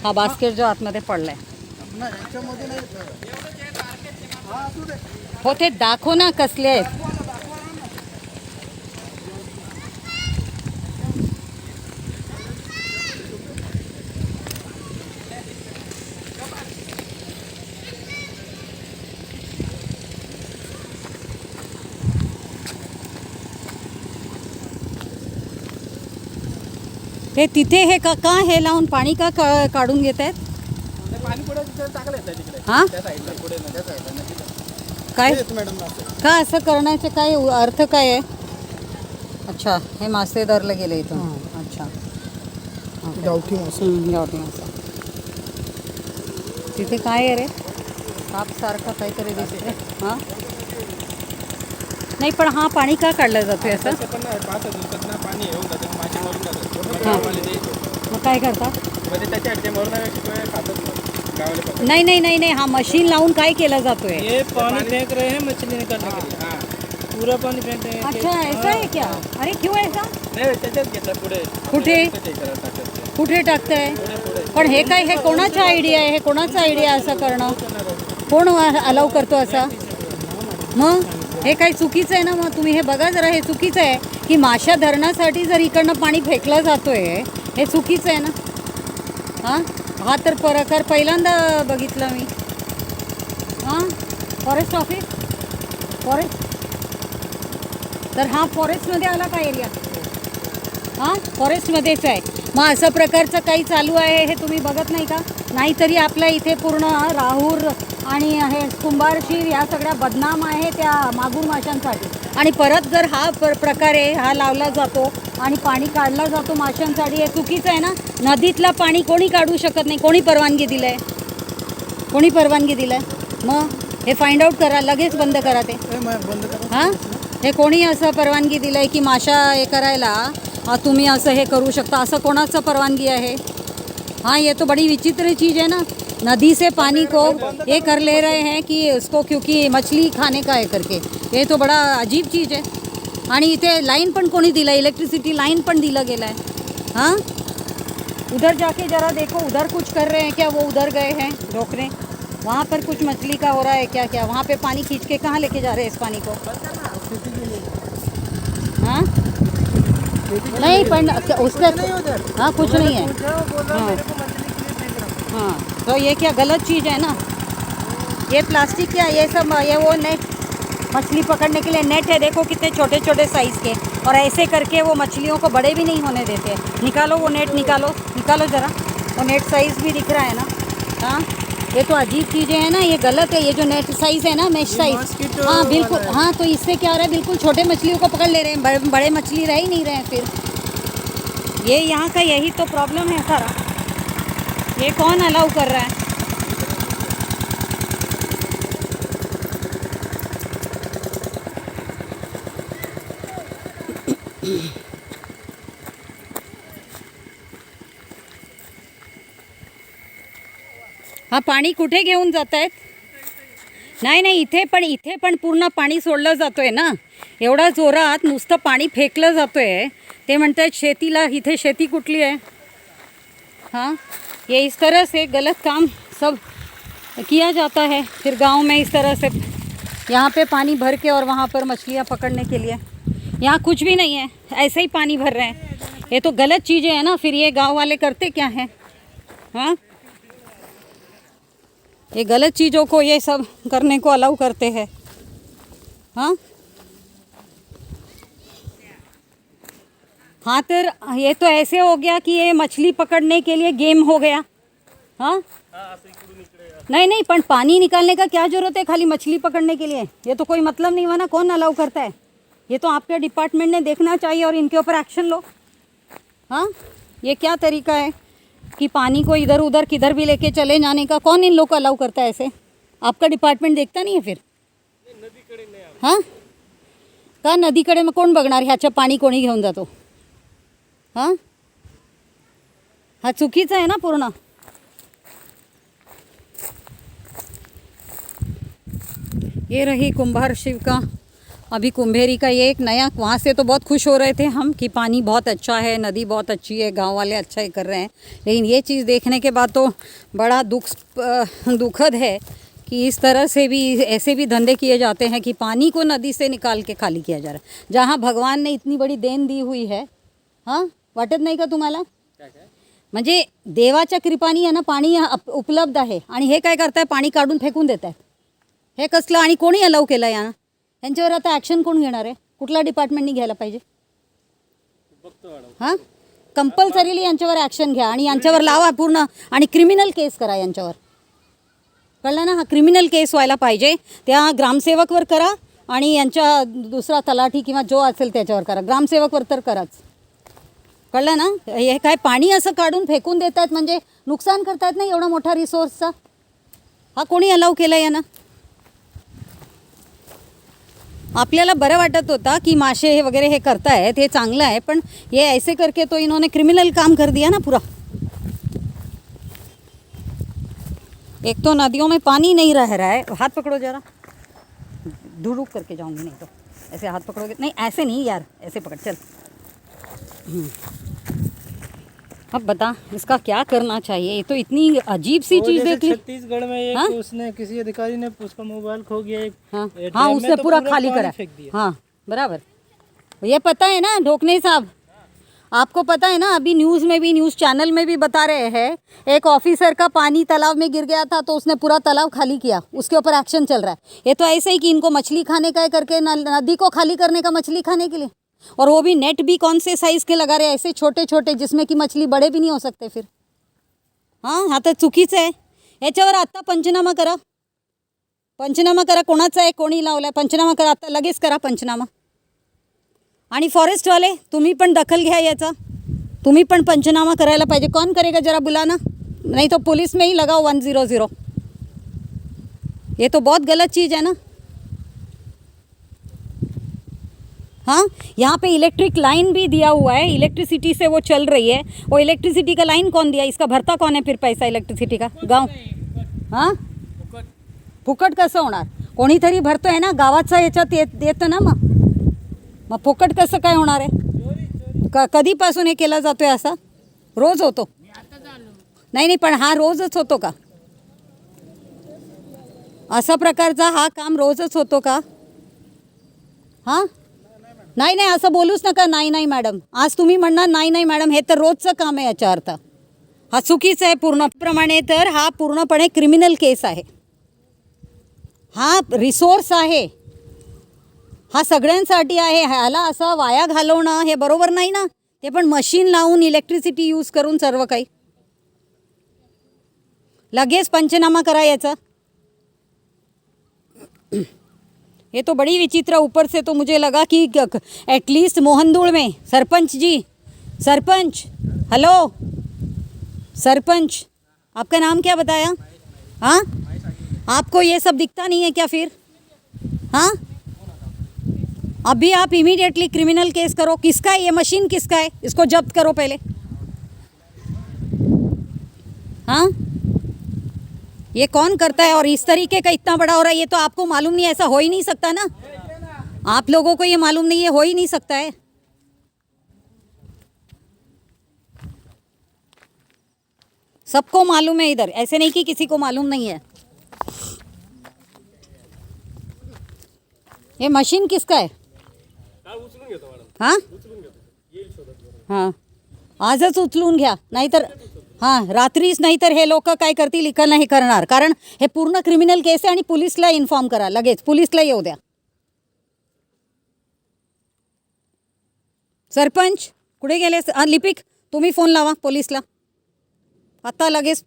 हा बास्केट जो आतमध्ये पडलाय हो, ते दाखव ना कसले आहेत। ते तिथे हे का हे लावून पाणी का काढून घेत आहेत? पाणी पुढे टाकलं आहे तिकडे, हां, त्या साईडला पुढे नद्या साईडला काय मॅडम का असं करण्याचे काय अर्थ काय आहे? अच्छा, हे मासे धरले गेले इथून। अच्छा, गावठी मासे. गावठी मासा। तिथे काय आहे रे? सापसारखं काहीतरी दिसतंय। हां, नाही पण हा पाणी का काढलं जातोय असं? 5 दिवसात पाणी येऊन जातं, मासे मरून जातात। मग काय करतात? म्हणजे त्याच्या ते मरून खातात गावाला। नहीं नहीं नहीं नहीं, हाँ मशीन लाऊन काय केला जातोय? ये पानी फेंक रहे हैं मछली निकालने के लिए। हाँ, पूरा पानी फेंक रहे हैं। अच्छा, ऐसा है क्या? अरे क्यों ऐसा? नाही त्याच्यात घेतलं पुढे कुठे कुठे टाकताय? पण हे काय, हे कोणाचा आयडिया आहे? हे कोणाचा आयडिया असं करणं? कोण अलाव करतो असा? मग हे काही चुकीचं आहे ना। मग तुम्ही हे बघा जरा, हे चुकीचं आहे की माशा धरण्यासाठी जर इकडनं पाणी फेकलं जातोय, हे चुकीचं आहे ना। हां, हा तर प्रकार पहिल्यांदा बघितला मी। हां, फॉरेस्ट ऑफिस, फॉरेस्ट, तर हा फॉरेस्टमध्ये आला का एरिया? हां, फॉरेस्टमध्येच आहे। मग असं प्रकारचं काही चालू आहे हे तुम्ही बघत नाही का? नाहीतरी आपल्या इथे पूर्ण राहूर आणि हे कुंभारशीर या सगळ्या बदनाम आहे त्या मागूर माशांसाठी। आणि परत जर हा प्रकार आहे हा लावला जातो आणि पाणी काढला जातो माशांसाठी, हे चुकीचं आहे ना. नदीतलं पाणी कोणी काढू शकत नाही. कोणी परवानगी दिलं आहे? कोणी परवानगी दिलं आहे? मग हे फाइंड आउट करा, लगेच बंद करा ते. बंद करा. हां, हे कोणी असं परवानगी दिलं आहे की माशा हे करायला तुम्ही असं हे करू शकता? असं कोणाचं परवानगी आहे? हाँ, ये तो बड़ी विचित्र चीज़ है ना. नदी से पानी को ये कर ले रहे हैं कि उसको क्योंकि मछली खाने का है करके. ये तो बड़ा अजीब चीज़ है. आणि इथे लाईन पण कोणी दिलं, इलेक्ट्रिसिटी लाईन पण दिलं गेलं है. हाँ, उधर जाके ज़रा देखो, उधर कुछ कर रहे हैं क्या? वो उधर गए हैं रोकने, वहाँ पर कुछ मछली का हो रहा है क्या? क्या वहाँ पे पानी खींच के कहाँ लेके जा रहे हैं इस पानी को? हाँ, नहीं पण उससे हाँ कुछ नहीं है. हाँ हाँ, तो ये क्या गलत चीज़ है ना. ये प्लास्टिक क्या, ये सब ये वो नेट, मछली पकड़ने के लिए नेट है. देखो कितने छोटे छोटे साइज़ के, और ऐसे करके वो मछलियों को बड़े भी नहीं होने देते. निकालो वो नेट, निकालो निकालो ज़रा. वो नेट साइज़ भी दिख रहा है ना. हाँ, ये तो अजीब चीज़ें हैं ना, ये गलत है. ये जो नेट साइज़ है ना, मैश साइज़, हाँ बिल्कुल. हाँ, तो इससे क्या हो रहा है, बिल्कुल छोटे मछलियों को पकड़ ले रहे हैं, बड़े मछली रह ही नहीं रहे हैं फिर. ये यहाँ का यही तो प्रॉब्लम है सारा. ये कौन अलाउ कर रहा है? हा, पाणी कुठे घेऊन जात आहेत? नाही, इथे पण पूर्ण पाणी सोडलं जातोय ना. एवढा जोरात नुसतं पाणी फेकलं जातोय. ते म्हणतात शेतीला, इथे शेती कुठली आहे? हाँ, ये इस तरह से गलत काम सब किया जाता है. फिर गांव में इस तरह से यहाँ पे पानी भर के और वहाँ पर मछलियाँ पकड़ने के लिए, यहाँ कुछ भी नहीं है, ऐसे ही पानी भर रहे हैं. ये तो गलत चीज़ें हैं ना. फिर ये गांव वाले करते क्या हैं? हाँ, ये गलत चीज़ों को ये सब करने को अलाउ करते हैं. हाँ हाँ, तो ये तो ऐसे हो गया कि ये मछली पकड़ने के लिए गेम हो गया. हाँ, नहीं, पर पानी निकालने का क्या ज़रूरत है खाली मछली पकड़ने के लिए? ये तो कोई मतलब नहीं हुआ ना. कौन अलाउ करता है? ये तो आपके डिपार्टमेंट ने देखना चाहिए और इनके ऊपर एक्शन लो. हाँ, ये क्या तरीका है कि पानी को इधर उधर किधर भी लेके चले जाने का? कौन इन लोग को अलाउ करता है ऐसे? आपका डिपार्टमेंट देखता नहीं है फिर? हां, का नदीकडे मग कोण बघणार? ह्याचं पाणी कोणी घेऊन जातो? हां, हा चुकीचा आहे ना पूर्ण. ये रही कुंभार शिव का, अभी कुंभेरी का ये एक नया. वहाँ से तो बहुत खुश हो रहे थे हम कि पानी बहुत अच्छा है, नदी बहुत अच्छी है, गांव वाले अच्छा ही कर रहे हैं. लेकिन ये चीज़ देखने के बाद तो बड़ा दुखद है कि इस तरह से भी ऐसे भी धंधे किए जाते हैं कि पानी को नदी से निकाल के खाली किया जा रहा है, जहाँ भगवान ने इतनी बड़ी देन दी हुई है. हां, वाटत नाही का तुम्हाला? म्हणजे देवाच्या कृपानी आहे ना पाणी उपलब्ध आहे, आणि हे काय करताय? पाणी काढून फेकून देत आहेत. हे कसलं? आणि कोणी अलाउ केलं यानं? यांच्यावर आता ॲक्शन कोण घेणार आहे? कुठला डिपार्टमेंटनी घ्यायला पाहिजे? हां, कंपल्सरीली यांच्यावर ॲक्शन घ्या आणि यांच्यावर लावा पूर्ण, आणि क्रिमिनल केस करा यांच्यावर. कळलं ना? हा क्रिमिनल केस व्हायला पाहिजे. त्या ग्रामसेवकवर करा आणि यांच्या दुसरा तलाठी किंवा जो असेल त्याच्यावर करा. ग्रामसेवकवर तर कराच. कळलं ना? हे काय पाणी असं काढून फेकून देत आहेत, म्हणजे नुकसान करतायत ना एवढा मोठा रिसोर्सचा. हा कोणी अलाउ केलं यानं? आपल्याला बरं वाटत होता कि माशे वगैरह हे करतायत, हे चांगलं आहे, पण ये ऐसे करके तो इन्होंने क्रिमिनल काम कर दिया ना पूरा. एक तो नदियों में पानी नहीं रह रहा है. हाथ पकड़ो जरा, दूर करके जाऊंगी नहीं तो. ऐसे हाथ पकड़ोगे? नहीं ऐसे नहीं यार, ऐसे पकड़. चल, अब बता इसका क्या करना चाहिए? ये तो इतनी अजीब सी चीज़ देख ली. छत्तीसगढ़ में एक उसने किसी अधिकारी ने उसका मोबाइल खो गया. हाँ, उसने पूरा खाली करा. हाँ बराबर. ये पता है ना ढोकने साहब, आपको पता है ना, अभी न्यूज़ में भी, न्यूज़ चैनल में भी बता रहे हैं, एक ऑफिसर का पानी तालाब में गिर गया था तो उसने पूरा तालाब खाली किया, उसके ऊपर एक्शन चल रहा है. ये तो ऐसे ही कि इनको मछली खाने का है करके, नदी को खाली करने का मछली खाने के लिए. और वो भी नेट भी कौन से साइज़ के लगा रहे हैं, ऐसे छोटे छोटे, जिसमें कि मछली बड़े भी नहीं हो सकते फिर. हां, हा तर चुकीचं आहे. याच्यावर आत्ता पंचनामा करा. पंचनामा करा. कोणाचा आहे, कोणी लावला आहे, पंचनामा करा. आता लगेच करा पंचनामा. आणि फॉरेस्टवाले तुम्ही पण दखल घ्या याचा, तुम्ही पण पंचनामा करायला पाहिजे. कौन करेगा जरा बुलाना, नहीं तो पुलिस में ही लगाओ 100. ये तो बहुत गलत चीज़ है ना. हाँ, यहाँ पे इलेक्ट्रिक लाइन भी दिया हुआ है, इलेक्ट्रिसिटी से वो चल रही है. वो इलेक्ट्रिसिटी का लाइन कौन दिया, इसका भरता कौन है फिर पैसा इलेक्ट्रिसिटी का, गांव. हां, फुकट कसं होणार, कोणीतरी भरतो आहे ना, गावाचा याच्यात येतं ना. मग फुकट कसं काय होणार आहे. कधीपासून हे केला जातोय असा, रोज होतो. नाही पण हा रोजच होतो का, असा प्रकारचा हा काम रोजच होतो का. हां, नाही असं बोलूच नका. नाही मॅडम, आज तुम्ही म्हणणार नाही मॅडम, हे तर रोजचं काम आहे. याचा अर्थ हा चुकीचा आहे पूर्णप्रमाणे. तर हा पूर्णपणे क्रिमिनल केस आहे. हा रिसोर्स आहे, हा सगळ्यांसाठी आहे. ह्याला असं वाया घालवणं हे बरोबर नाही ना. ते पण मशीन लावून इलेक्ट्रिसिटी यूज करून सर्व काही. लगेच पंचनामा करा याचा. ये तो बड़ी विचित्र. ऊपर से तो मुझे लगा कि एटलीस्ट मोहनदूल में सरपंच जी, सरपंच, हेलो सरपंच, आपका नाम क्या बताया. हाँ, आपको ये सब दिखता नहीं है क्या फिर. हाँ, अभी आप इमीडिएटली क्रिमिनल केस करो. किसका है ये मशीन, किसका है, इसको जब्त करो पहले. हाँ, ये कौन करता है और इस तरीके का इतना बड़ा हो रहा है. ये तो आपको मालूम नहीं, ऐसा हो ही नहीं सकता ना. आप लोगों को ये मालूम नहीं है, हो ही नहीं सकता है. सबको मालूम है इधर, ऐसे नहीं कि किसी को मालूम नहीं है. ये मशीन किसका है. हाँ हां, आजच उचलून घ्या, नाहीतर हां रात्रीच, नाहीतर हे लोक काय करतील, इकडं नाही करणार. कारण हे पूर्ण क्रिमिनल केस आहे आणि पोलिसला इन्फॉर्म करा लगेच, पोलिसला येऊ द्या. सरपंच कुठे गेले. लिपिक तुम्ही फोन लावा पोलिसला आता लगेच.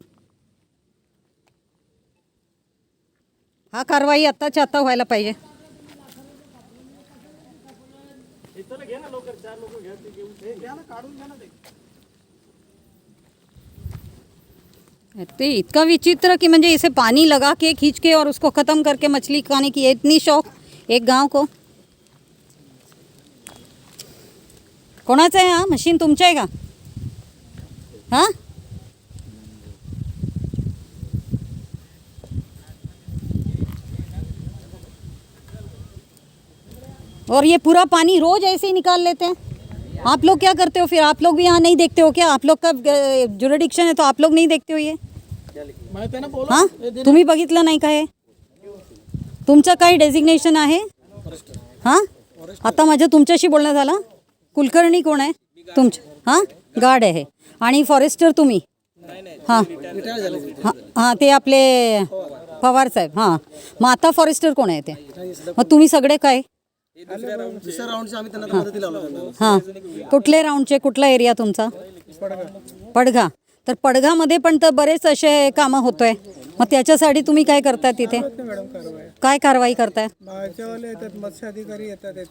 हा कारवाई आत्ताच्या आत्ता व्हायला पाहिजे. तो इतना विचित्र कि म्हणजे इसे पानी लगा के खींच के और उसको ख़त्म करके मछली खाने की इतनी शौक एक गांव को. कोणाचं आहे हा मशीन, तुमचं आहे का. हाँ, और ये पूरा पानी रोज ऐसे ही निकाल लेते हैं. आप लोग क्या करते हो फिर, आप लोग भी यहाँ नहीं देखते हो क्या. आप लोग का ज्युरिडिक्शन है तो आप लोग नहीं देखते हो ये. हां, तुम्ही बघितलं नाही का हे, तुमचं काय डेझिग्नेशन आहे. हां, आता माझं तुमच्याशी बोलणं झालं. कुलकर्णी कोण आहे तुमचं. हां, गार्ड आहे आणि फॉरेस्टर तुम्ही. हां हां, ते आपले पवार साहेब. हां, मग आता फॉरेस्टर कोण आहे ते. मग तुम्ही सगळे काय. हां, कुठले राऊंडचे, कुठला एरिया तुमचा. पडघा. तर पडघामध्ये पण तर बरेच असे कामं होतोय. मग त्याच्यासाठी तुम्ही काय करताय तिथे, काय कारवाई करताय.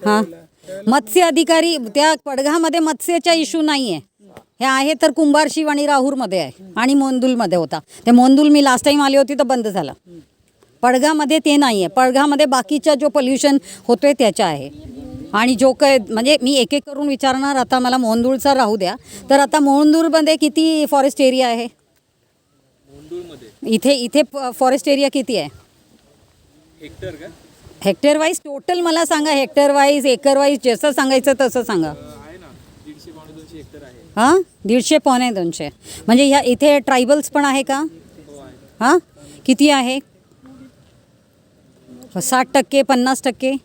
हां, मत्स्य अधिकारी त्या पडघामध्ये मत्स्याचा इश्यू नाही आहे. हे आहे तर कुंभारशिव आणि राहूरमध्ये आहे आणि मोंदूलमध्ये होता. ते मोंदूल मी लास्ट टाईम आली होती तर बंद झाला. पडघामध्ये ते नाही आहे. पडघामध्ये बाकीचा जो पोल्युशन होतोय त्याचा आहे. आणि जो काय म्हणजे मी एक एक करून विचारणार. आता मला मोहनदूळचा राहू द्या. तर आता मोहनदूळमध्ये किती फॉरेस्ट एरिया आहे. इथे फॉरेस्ट एरिया किती आहे. हेक्टर का, हेक्टर वाईज टोटल मला सांगा. हेक्टर वाईज, एकर वाईज, जसं सांगायचं तसं सांगा. आहे ना 150-200 हेक्टर आहे. हां, 150-200 म्हणजे ह्या इथे ट्रायबल्स पण आहे का. हां, किती आहे. 60%, 50%,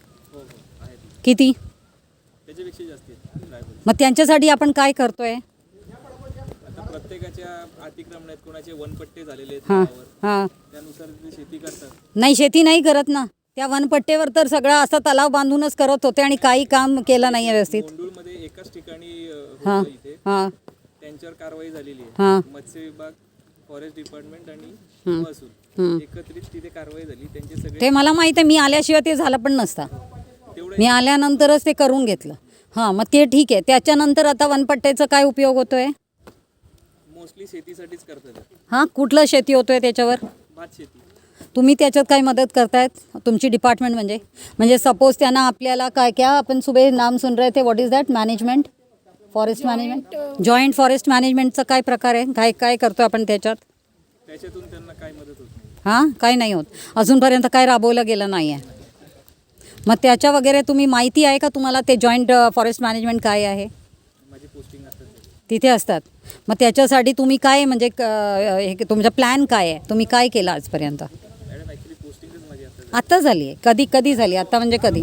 किती. त्याच्यापेक्षा जास्त आहे. मग त्यांच्यासाठी आपण काय करतोय. आता प्रत्येकाच्या अतिक्रमण आहेत, कोणाचे वनपट्टे झालेले आहेत हां गावावर. हां, त्यानुसार ते शेती करतात. नाही शेती नाही करत ना. त्या वनपट्टेवर तर सगळं असा तलाव बांधूनच करत होते आणि काही काम केलं नाही व्यवस्थित. मोंडूळमध्ये एकाच ठिकाणी हां होतं इथे, हां त्यांच्यावर कारवाई झालेली आहे. हां मत्स्य विभाग, फॉरेस्ट डिपार्टमेंट आणि महसूल एकत्रित तिथे कारवाई झाली. त्यांचे सगळे ते मला माहीत आहे. मी आल्याशिवाय ते झालं पण नसता. मी आल्यानंतरच ते करून घेतलं. हां, मग ते ठीक आहे. त्याच्यानंतर आता वनपट्ट्याचा काय उपयोग होतोय? मोस्टली शेतीसाठीच करतात. हां, कुठलं शेती होतोय त्याच्यावर? भात शेती. तुम्ही त्याच्यात काय मदत करतायत तुमची डिपार्टमेंट? म्हणजे सपोज त्यांना आपल्याला काय क्या आपण सुबह नाम सुन रहे थे, what is that? Management, forest management, joint forest मॅनेजमेंटचं काय प्रकार आहे? काय काय करतो आपण त्याच्यात? त्याच्यातून त्यांना काय मदत होत नाही. हां, काय नाही होत अजूनपर्यंत, काय राबवलं गेलं नाही आहे. मग त्याच्या वगैरे तुम्ही माहिती आहे का तुम्हाला ते जॉईंट फॉरेस्ट मॅनेजमेंट काय आहे? माझी पोस्टिंग असतात तिथे असतात. मग त्याच्यासाठी तुम्ही काय म्हणजे तुमचा प्लॅन काय आहे? तुम्ही काय केलं आजपर्यंत? मॅडम. ॲक्च्युली पोस्टिंगच माझी आता आत्ता झाली आहे? कधी झाली? आत्ता म्हणजे कधी?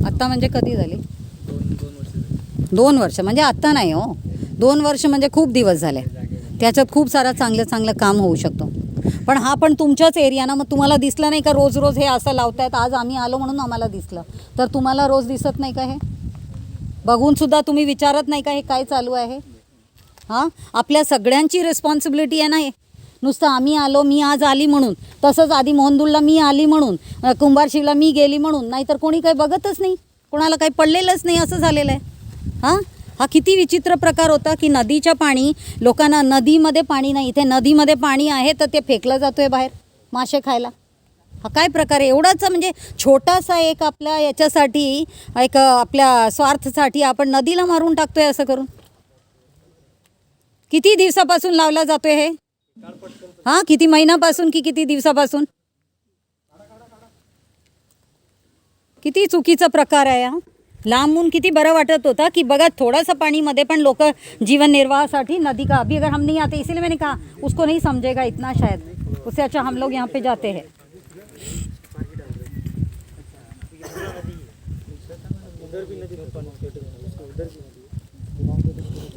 आत्ता म्हणजे कधी झाली? 2 वर्ष झाली. 2 वर्ष म्हणजे आत्ता नाही हो. 2 वर्ष म्हणजे खूप दिवस झाले. त्याच्यात खूप सारा चांगलं काम होऊ शकतो. पण हा पण तुमच्याच एरिया ना, मग तुम्हाला दिसलं नाही का रोज हे असं लावतायत? आज आम्ही आलो म्हणून आम्हाला दिसलं, तर तुम्हाला रोज दिसत नाही का? हे बघूनसुद्धा तुम्ही विचारत नाही का हे काय चालू आहे? हां, आपल्या सगळ्यांची रिस्पॉन्सिबिलिटी आहे ना हे. नुसतं आम्ही आलो, मी आज आली म्हणून, तसंच आधी मोहनदुलला मी आली म्हणून, कुंभारशिवला मी गेली म्हणून, नाहीतर कोणी काही बघतच नाही, कोणाला काही पडलेलंच नाही, असं झालेलं आहे. हां, हा किती विचित्र प्रकार होता की नदीच्या पाणी, लोकांना नदीमध्ये पाणी नाही, इथे नदीमध्ये पाणी आहे तर ते फेकलं जातोय बाहेर मासे खायला. हा काय प्रकार आहे? एवढाच म्हणजे छोटासा एक आपल्या याच्यासाठी, एक आपल्या स्वार्थासाठी आपण नदीला मारून टाकतोय असं करून. किती दिवसापासून लावला जातोय हे? हां, किती महिन्यापासून की किती दिवसापासून? किती चुकीचा प्रकार आहे हा. लांबून किती बरं वाटत होता की बघा थोडासा पाणीमध्ये पण लोक जीवन निर्वाहासाठी नदी का, अभी अगर हम नहीं आते इसीलिए मैंने कहा उसको नहीं समझेगा इतना शायद, उससे अच्छा हम लोग यहाँ पे जाते हैं.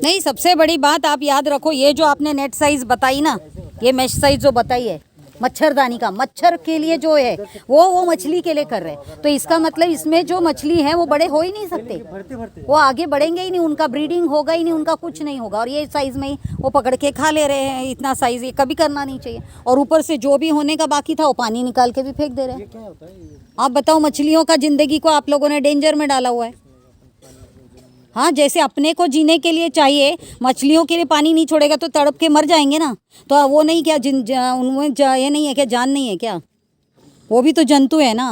नहीं, सबसे बड़ी बात आप याद रखो, ये जो आपने नेट साइज बताई ना, ये मेश साइज जो बताई है मच्छरदानी का, मच्छर के लिए जो है वो मछली के लिए कर रहे हैं. तो इसका मतलब इसमें जो मछली है वो बड़े हो ही नहीं सकते, वो आगे बढ़ेंगे ही नहीं, उनका ब्रीडिंग होगा ही नहीं, उनका कुछ नहीं होगा. और ये साइज़ में ही वो पकड़ के खा ले रहे हैं. इतना साइज़ ये कभी करना नहीं चाहिए. और ऊपर से जो भी होने का बाकी था वो पानी निकाल के भी फेंक दे रहे हैं. आप बताओ, मछलियों का ज़िंदगी को आप लोगों ने डेंजर में डाला हुआ है. हाँ, जैसे अपने को जीने के लिए चाहिए, मछलियों के लिए पानी नहीं छोड़ेगा तो तड़प के मर जाएंगे ना. तो वो नहीं क्या उनमें ये नहीं है क्या, जान नहीं है क्या? वो भी तो जंतु है ना.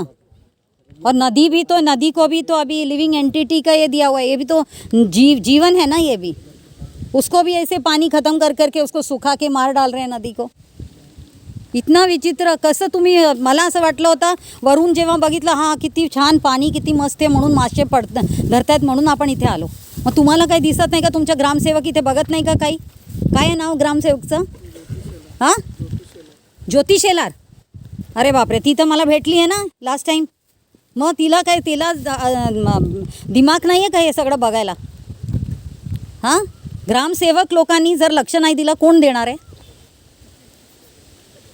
और नदी भी तो, नदी को भी तो अभी लिविंग एंटिटी का ये दिया हुआ है, ये भी तो जीवन है ना. ये भी उसको भी ऐसे पानी ख़त्म कर करके उसको सुखा के मार डाल रहे हैं नदी को. इतना विचित्र कसं. तुम्ही, मला असं वाटलं होतं वरून जेव्हा बघितलं, हां किती छान पाणी, किती मस्त आहे म्हणून, मासे धरतायत म्हणून आपण इथे आलो. मग तुम्हाला काही दिसत नाही का? तुमच्या ग्रामसेवक इथे बघत नाही का काही? काय आहे नाव ग्रामसेवकचं? हां, ज्योती शेलार. अरे बापरे, ती तर मला भेटली आहे ना लास्ट टाईम. मग तिला दिमाग नाही आहे का हे सगळं बघायला? हां, ग्रामसेवक लोकांनी जर लक्ष नाही दिलं, कोण देणार आहे?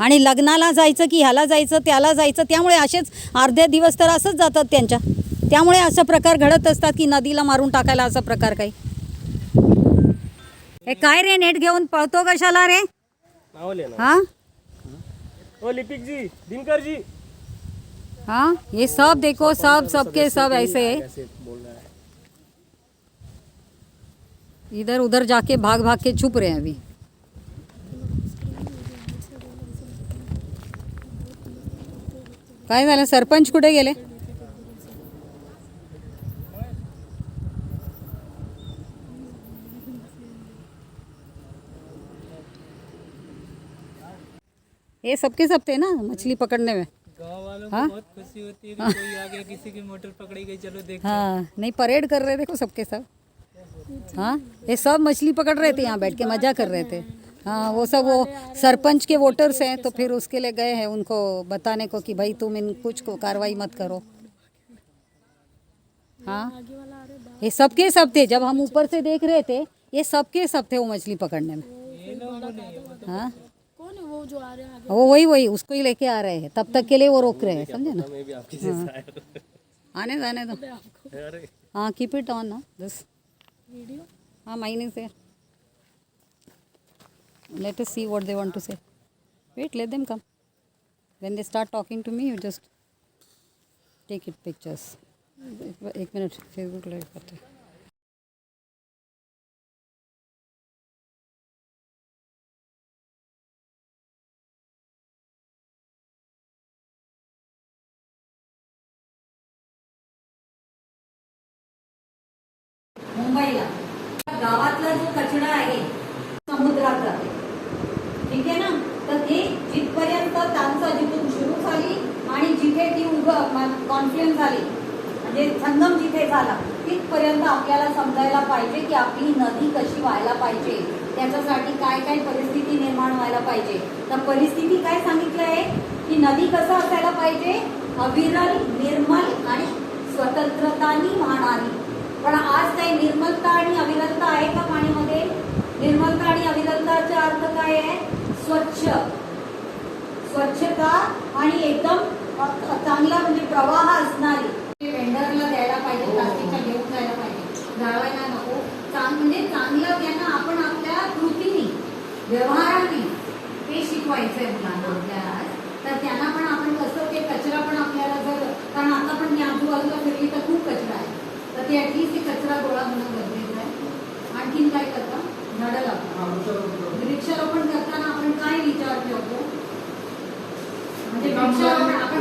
आणि लग्नाला जायचं की ह्याला जायचं त्याला जायचं, त्यामुळे असेच अर्धे दिवस तर असंच जातात त्यांच्या. त्यामुळे असा प्रकार घडत असतात की नदीला मारून टाकायला असा प्रकार काही. हे काय रे, नेट घेऊन पळतो कशाला रे? हाँ, ओ लिपिक जी, दिनकर जी. हाँ, ये सब देखो, सबके सब ऐसे इधर उधर जाके भाग भाग के छुप रहे हैं अभी. काय झालं? सरपंच कुठे गेले? ये सबके सब थे ना मछली पकड़ने में. गाँव वालों हाँ? को बहुत खुशी होती है कि कोई आ गया, किसी की मोटर पकड़ी गई, चलो देख. हाँ, नहीं परेड कर रहे देखो सबके सब. हाँ, ये सब मछली पकड़ रहे थे यहाँ बैठ के, मज़ा कर रहे थे. हाँ, वो सब वो सरपंच के वोटर्स हैं, तो फिर उसके लिए गए हैं उनको बताने को कि भाई तुम इन कुछ को कार्रवाई मत करो. हाँ, ये सबके सब थे. जब हम ऊपर से देख रहे थे, ये सबके सब थे वो मछली पकड़ने में. हाँ, वो वही उसको ही लेके आ रहे हैं. तब तक के लिए वो रोक रहे हैं, समझे ना? हाँ, आने जाने दो. हाँ, कीप इट ऑन ना दिस. हाँ, mine is there. Let us see what they want to say. Wait, let them come. When they start talking to me, you just take it pictures. एक मिनट फेसबुक लाइव करते हैं. मुंबईला गावातला जो कचरा आहे समुद्रात जाते. ठीक आहे ना. तर ते जिथपर्यंत त्यांचा जिथून सुरू झाली आणि जिथे ती कॉन्फ्लुएन्स झाली म्हणजे संगम जिथे झाला तिथपर्यंत आपल्याला समजायला पाहिजे की आपली नदी कशी व्हायला पाहिजे, त्याच्यासाठी काय काय परिस्थिती निर्माण व्हायला पाहिजे. तर परिस्थिती काय सांगितलं आहे की नदी कसं असायला पाहिजे, अविरल, निर्मल आणि स्वतंत्रतानी वाहणारी. पण आज काही निर्मलता आणि अविरलता आहे का पाणीमध्ये? निर्मलता आणि अविरलताचा अर्थ काय आहे? स्वच्छ, स्वच्छता आणि एकदम चांगला म्हणजे प्रवाह असणारी. वेंडरला द्यायला पाहिजे, प्लास्टिकच्या घेऊन जायला पाहिजे, जाळवायला नको. म्हणजे चांगलं त्यांना आपण आपल्या कृतीने व्यवहाराने ते शिकवायचंय मुलांना आपल्याला. तर त्यांना पण आपण कसं ते कचरा पण आपल्याला जर, कारण आता पण मी आजूबाजूला फिरली तर खूप कचरा आहे, तर ते ॲटलिस्ट ते कचरा गोळा होणं गरजेचं आहे. आणखीन काय करता? झाडं लावता. वृक्षारोपण करताना आपण काय विचार ठेवतो? म्हणजे वृक्षारोपण आपण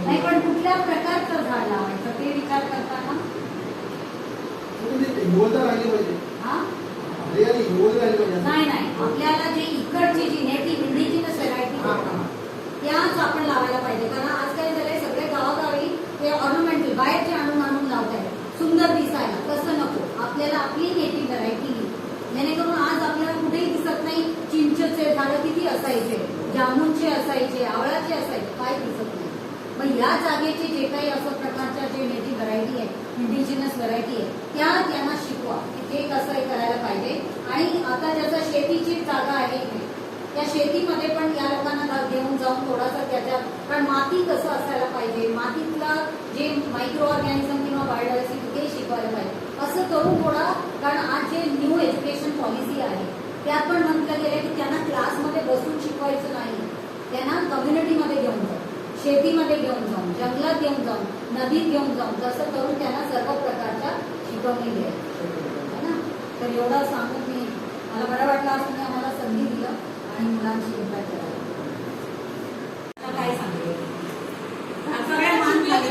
नाही, पण कुठल्या प्रकारचं झाड लावायचं ते विचार करताना नाही नाही, आपल्याला जे इकडची जी नेटिव्ह इंडिजिनस व्हेरायटी त्याच आपण लावायला पाहिजे. कारण आज काय झालंय सगळे गावागावी ते ऑर्नामेंटल बाहेरचे आणून आणून लावत आहेत सुंदर दिसायला. तसं नको, आपल्याला आपली नेटिव्ह व्हेरायटी जेणेकरून आज आपल्याला कुठेही दिसत नाही. चिंचेचे झाडं किती असायचे, जामुनचे असायचे, आवळाचे असायचे, काय दिसत नाही. मग या जागेचे जे काही असं प्रकारच्या जे नेटिव्ह व्हरायटी आहे, इंडिजिनस व्हरायटी आहे, त्या त्यांना शिकवा ते कसं करायला पाहिजे. आणि आता ज्याचा शेतीची जागा आहे इथे, त्या शेतीमध्ये पण या लोकांना घेऊन जाऊन थोडासा त्याच्यात, कारण माती कसं असायला पाहिजे, मातीतला जे मायक्रो ऑर्गॅनिझम किंवा बायोडायव्हर्सिटी ते शिकवायला पाहिजे. असं करून थोडा, कारण आज जे न्यू एज्युकेशन पॉलिसी आहे त्यात पण म्हटलं गेलं की त्यांना क्लासमध्ये बसून शिकवायचं नाही, त्यांना कम्युनिटीमध्ये घेऊन जाऊन, शेतीमध्ये घेऊन जाऊन, जंगलात घेऊन जाऊन, नदीत घेऊन जाऊन, तसं करून त्यांना सर्व प्रकारच्या शिकवणी आहे ना. तर एवढं सांगून मी, मला बरं वाटलं आज तुम्ही आम्हाला संधी दिलं आणि मुलांची इम्पॅक्ट करायला. काय सांगितलं सगळ्या मान खाली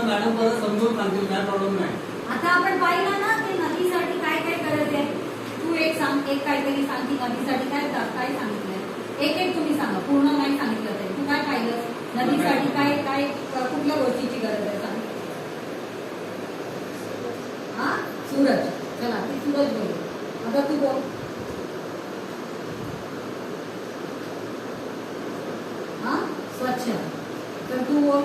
मॅडम परत समजून सांगतील, काय प्रॉब्लेम नाही. आता आपण पाहिलं ना ते नदीसाठी काय काय गरज आहे. तू एक सांग, एक काहीतरी सांग की नदीसाठी काय काय सांगितलंय. एक एक तुम्ही सांगा, पूर्ण नाही सांगितलं तरी. तू काय पाहिलं नदीसाठी काय काय कुठल्या गोष्टीची गरज आहे सांग. हा, सूरज, चला ती सूरज बोल. आता तू बोल. हा, स्वच्छ, तर तू बोल.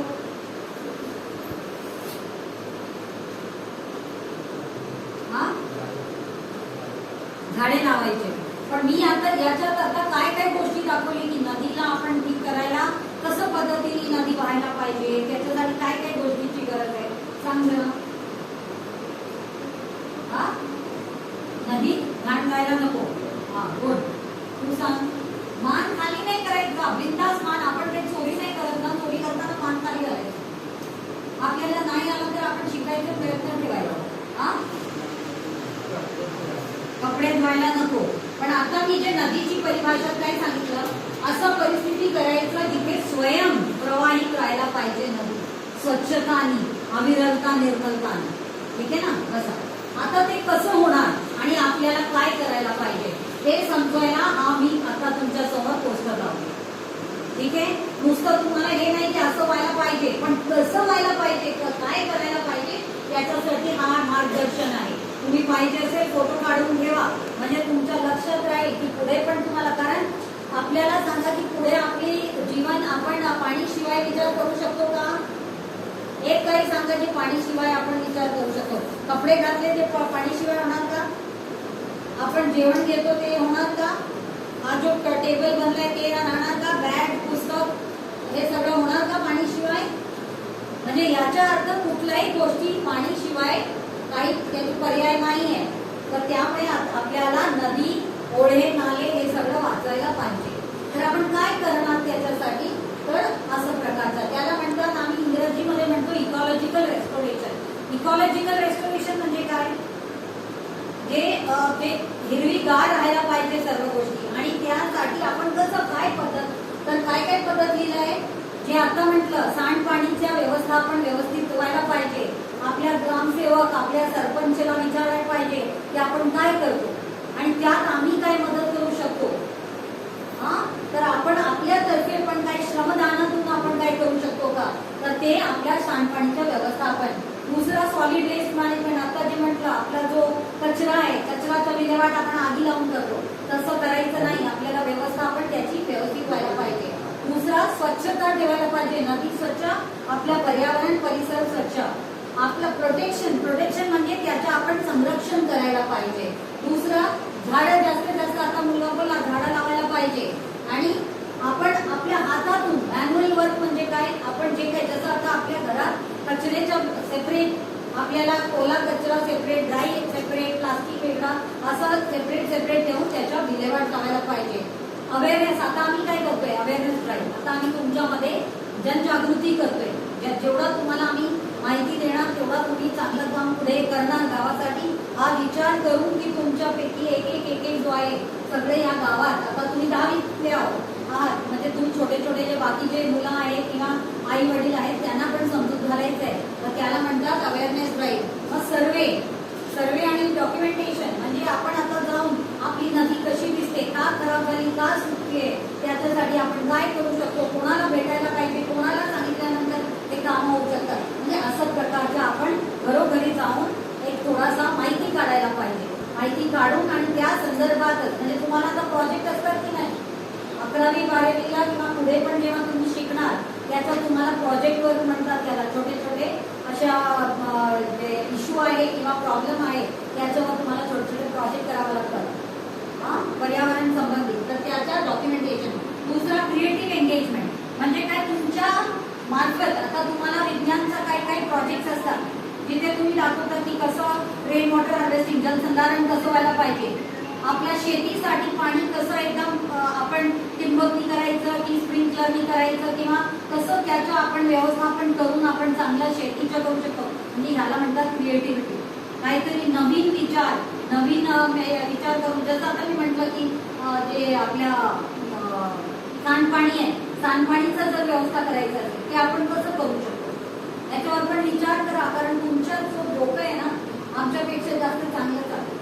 झाडे लावायचे. पण मी आता याच्यात आता काय काय गोष्टी दाखवली की नदीला आपण ठीक करायला कसं पद्धतीने नदी व्हायला पाहिजे, त्याच्यासाठी काय काय गोष्टीची गरज आहे सांग जरा. हा, नदी घाण जायला नको. हा, गुड. तू सांग. मान खाली नाही करायचं, बिंदास मान. आपण काही चोरी नाही करत ना, चोरी करताना मान खाली करायचं. आपल्याला नाही आलं तर आपण शिकायचा प्रयत्न ठेवायचा. हा, कपडे धुवायला नको. पण आता मी जे नदीची परिभाषा काय सांगितलं, असं परिस्थिती करायचं जिथे स्वयं प्रवाहित राहायला पाहिजे नदी, स्वच्छतानी, अविरलता, निर्मलतानी. ठीक आहे ना. कसं आता ते कसं होणार आणि आपल्याला काय करायला पाहिजे हे समजवायला हा मी आता तुमच्या समोर पोस्टर लावले. ठीक आहे. नुसतं तुम्हाला हे नाही की असं व्हायला पाहिजे, पण कसं व्हायला पाहिजे, काय करायला पाहिजे त्याच्यासाठी हा मार्गदर्शन आहे. तुम्ही पाहिजे असेल फोटो काढून ठेवा, म्हणजे तुमच्या लक्षात राहील की पुढे पण तुम्हाला. कारण आपल्याला सांगा की पुढे आपली जीवन आपण पाणीशिवाय विचार करू शकतो का? एक काही सांगा जे पाणीशिवाय आपण विचार करू शकतो. कपडे घातले ते पाणीशिवाय होणार का? आपण जेवण घेतो ते होणार का? हा जो टेबल बनलाय ते राहणार का? बॅग, पुस्तक हे सगळं होणार का पाणीशिवाय? म्हणजे याचा अर्थ कुठल्याही गोष्टी पाणीशिवाय काही त्याचे पर्याय नाही आहे. तर त्यामुळे आपल्याला नदी, ओढे, नाले हे सगळं वाचायला पाहिजे. तर आपण काय करणार त्याच्यासाठी, तर असं प्रकारचा त्याला म्हणतात, आम्ही इंग्रजीमध्ये म्हणतो इकॉलॉजिकल रेस्टोरेशन. इकॉलॉजिकल रेस्टोरेशन म्हणजे काय, जे हिरवीगार राहायला पाहिजे सर्व गोष्टी, आणि त्यासाठी आपण कसं काय पद्धत, तर काय काय पद्धत लिहिलं आहे, जे आता म्हटलं सांडपाणीच्या व्यवस्थापन व्यवस्थित व्हायला पाहिजे. आपल्या ग्रामसेवक आपल्या सरपंचला विचारायला पाहिजे की आपण काय करतो आणि त्यात आम्ही काय मदत करू शकतो. तर आपण आपल्यातर्फे पण काही श्रमदानातून आपण काय करू शकतो का, तर ते आपल्या सांडपाणीच्या व्यवस्थापन. दुसरा सॉलिड वेस्ट मॅनेजमेंट. आता जे म्हटलं आपला जो कचरा आहे, कचराचा विल्हेवाट आपण आगी लावून करतो, तसं करायचं नाही. आपल्याला व्यवस्थापन त्याची व्यवस्थित व्हायला पाहिजे. दुसरा स्वच्छता ठेवायला पाहिजे, नदी स्वच्छ, आपल्या पर्यावरण परिसर स्वच्छ. आपलं प्रोटेक्शन म्हणजे त्याचं आपण संरक्षण करायला पाहिजे. दुसरं झाडं जास्तीत जास्त, आता मुलगा बोला झाडं लावायला पाहिजे. आणि आपण आपल्या हातातून मॅन्युअल वर्क म्हणजे काय, आपण जे काही जसं आता आपल्या घरात कचऱ्याच्या सेपरेट, आपल्याला ओला कचरा सेपरेट, ड्राय सेपरेट, प्लास्टिक वेगळा, असं सेपरेट ठेवून त्याच्या विल्हेवाट लावायला पाहिजे. अवेअरनेस, आता आम्ही काय करतोय, अवेअरनेस ड्राईव्ह. आता आम्ही तुमच्यामध्ये जनजागृती करतोय. जेवढा तुम्हाला आम्ही माहिती देणार तेवढा तुम्ही चांगलं काम पुढे करणार गावासाठी, हा विचार करून की तुमच्यापैकी एक जो आहे सगळे या गावात, आता तुम्ही 10वीतले आहात, म्हणजे तुम्ही छोटे छोटे जे बाकीचे मुलं आहेत किंवा आई वडील आहेत त्यांना पण समजूत घालायचं आहे, तर त्याला म्हणतात अवेअरनेस ड्राईव्ह. मग सर्वे आणि डॉक्युमेंटेशन, म्हणजे आपण आता जाऊन आपली नदी कशी दिसते, का खराब झाली, का सुटली आहे, त्याच्यासाठी आपण काय करू शकतो, कोणाला भेटायला पाहिजे, कोणाला सांगितल्यानंतर ते कामं होऊ शकतात. म्हणजे असं प्रकारचं आपण घरोघरी जाऊन एक थोडासा माहिती काढायला पाहिजे. माहिती काढून आणि त्या संदर्भातच, म्हणजे तुम्हाला आता प्रोजेक्ट असतात की नाही 11वी 12वीला किंवा पुढे पण जेव्हा तुम्ही शिकणार, त्याचा तुम्हाला प्रोजेक्टवर म्हणतात, त्याला छोटे छोटे अशा जे इश्यू आहे किंवा प्रॉब्लेम आहे त्याच्यावर तुम्हाला छोटे छोटे प्रोजेक्ट करावं लागतात पर्यावरण संबंधित, तर त्याच्या डॉक्युमेंटेशन. दुसरा क्रिएटिव्ह एंगेजमेंट, म्हणजे काय, तुमच्या मार्फत आता तुम्हाला विज्ञानचा काही प्रोजेक्ट असतात जिथे तुम्ही दाखवता की कसं रेन वॉटर हार्वेस्टिंग, जलसंधारण कसं व्हायला पाहिजे, आपल्या शेतीसाठी पाणी कसं एकदम आपण ठिबकनी करायचं की स्प्रिंकलरनी करायचं, किंवा कसं त्याचं आपण व्यवस्थापन करून आपण चांगल्या शेतीचं करू शकतो. म्हणजे ह्याला म्हणतात क्रिएटिव्हिटी. काहीतरी नवीन विचार करून, जसं आता मी म्हटलं की जे आपल्या सांडपाणी आहे, सांडपाणीचं जर व्यवस्था करायचं असेल ते आपण कसं करू शकतो, याच्यावर पण विचार करा. कारण तुमच्या जो डोकं आहे ना आमच्यापेक्षा जास्त चांगलं चालतं.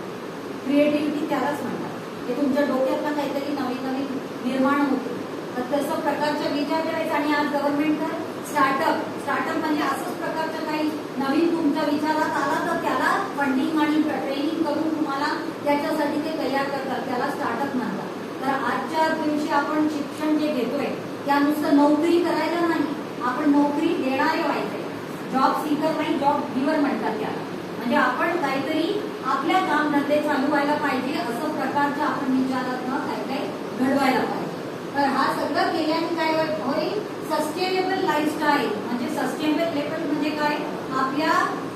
क्रिएटिव्हिटी त्यालाच म्हणतात, ते तुमच्या डोक्यातनं काहीतरी नवीन निर्माण होते. तर तसं प्रकारच्या विचार करायचा. आणि आज गव्हर्नमेंट तर स्टार्टअप म्हणजे असंच प्रकारचं काही नवीन तुमच्या विचारात आला तर त्याला फंडिंग आणि ट्रेनिंग करून तुम्हाला त्याच्यासाठी ते तयार करतात, त्याला स्टार्टअप म्हणतात. तर आजच्या दिवशी आपण शिक्षण जे घेतोय त्या नुसतं नोकरी करायला नाही, आपण नोकरी देणारे व्हायचे. जॉब सीकर नाही, जॉब गिव्हर म्हणतात त्याला. म्हणजे आपण काहीतरी आपल्या कामधंदे चालू व्हायला पाहिजे, असं प्रकारचं आपण विचारात काय घडवायला पाहिजे. तर हा सगळं केल्याने काय होईल, सस्टेनेबल लाईफस्टाईल. म्हणजे सस्टेनेबल म्हणजे काय, आपल्या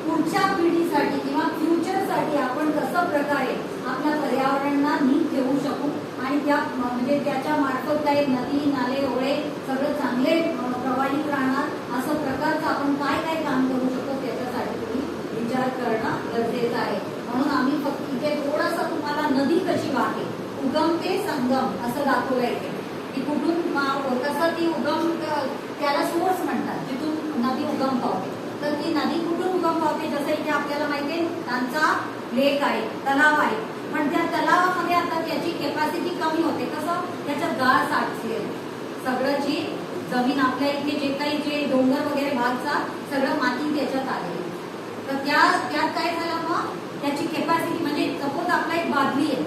पुढच्या पिढीसाठी किंवा फ्युचरसाठी आपण कसं प्रकारे आपल्या पर्यावरणाला नीट ठेवू शकू आणि त्या म्हणजे त्याच्या मार्फत काही नदी नाले ओढे सगळं चांगले प्रवाहित राहणार, असं प्रकारचं आपण काय काम करू शकतो त्याच्यासाठी तुम्ही विचार करणं गरजेचं आहे. म्हणून आम्ही फक्त इथे थोडासा तुम्हाला नदी कशी वाहते, उगम ते संगम असं दाखवलं आहे की कुठून कसं ती उगम, त्याला सोर्स म्हणतात, जिथून नदी उगम पावते. तर ती नदी कुठून उगम पावते, जसं इथे आपल्याला माहिती आहे त्यांचा लेक आहे, तलाव आहे, पण त्या तलावामध्ये आता त्याची कॅपॅसिटी कमी होते. कसं, त्याच्यात गाळ साठले, सगळं जी जमीन आपल्या इथे जे काही जे डोंगर वगैरे भागचा सगळं माती त्याच्यात आले. तर त्यात काय झालं, मग त्याची कॅपॅसिटी म्हणजे सपोज आपला एक बादली आहे,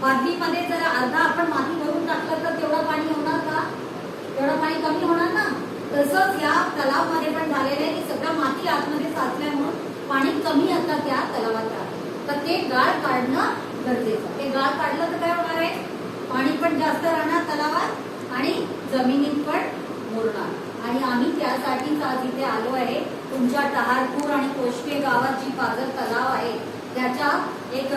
बादलीमध्ये जर अर्धा आपण माती भरून टाकलं तर तेवढं पाणी होणार का, तेवढं पाणी कमी होणार ना. तसंच या तलावमध्ये पण झालेलं आहे की सगळं माती आतमध्ये साचल्यामुळे पाणी कमी आता त्या तलावात राहतं. तर ते गाळ काढणं गरजेचं. ते गाळ काढलं तर काय होणार आहे, पाणी पण जास्त राहणार तलावात आणि जमिनीत पण मुरणार. आणि आम्ही त्यासाठीच आज इथे आलो आहे. तुमच्या टहारपूर आणि कोशके गावात जी पाझर तलाव आहे त्याच्या एक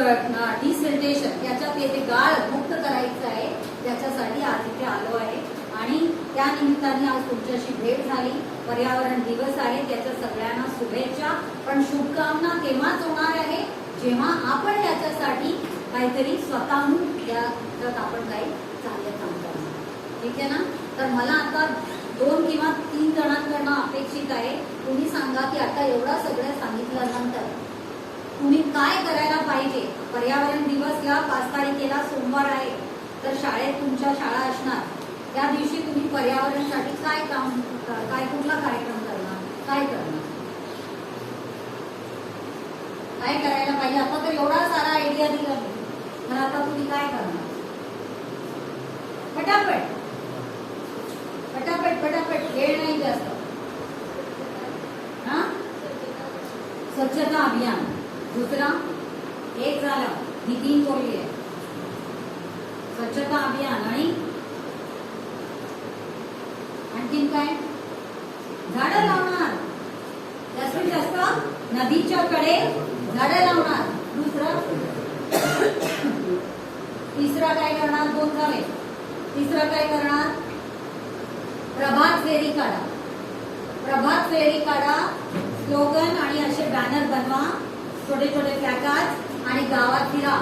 डिसिल्टेशन, त्याच्यात ते गाळ मुक्त करायचं आहे. त्याच्यासाठी आज इथे आलो आहे आणि त्या निमित्ताने आज तुमच्याशी भेट झाली. पर्यावरण दिवस आहे, त्याच्या सगळ्यांना शुभेच्छा. पण शुभकामना तेव्हाच होणार आहे जेव्हा आपण याच्यासाठी काहीतरी स्वतःहून याच्यात आपण काही चांगलं काम करणार. ठीक आहे ना? तर मला आता 2 किंवा 3 जणांकडनं अपेक्षित आहे, तुम्ही सांगा की आता एवढं सगळं सांगितल्यानंतर तुम्ही काय करायला पाहिजे. पर्यावरण दिवसला 5 तारखेला सोमवार आहे, तर शाळेत तुमच्या शाळा असणार. त्या दिवशी तुम्ही पर्यावरणासाठी काय कुठला कार्यक्रम करणार, काय करणार, काय करायला पाहिजे. आता तर एवढा सारा आयडिया दिला मी, तर आता तुम्ही काय करणार. पटापट पटापट पटापट, वेळ नाही जास्त. हा, स्वच्छता अभियान. दुसरा एक झालं, ही 3 बोलली आहे. स्वच्छता अभियान आणि आणखीन काय. झाडं लावणार, जास्तीत जास्त नदीच्या कडे झाडं लावणार. दुसरं, तिसरा काय करणार. 2 झाले. तिसरं काय करणार. प्रभात फेरी काढा. प्रभात फेरी काढा, स्लोगन आणि असे बॅनर बनवा, छोटे छोटे प्लॅकार्ड आणि गावात फिरा.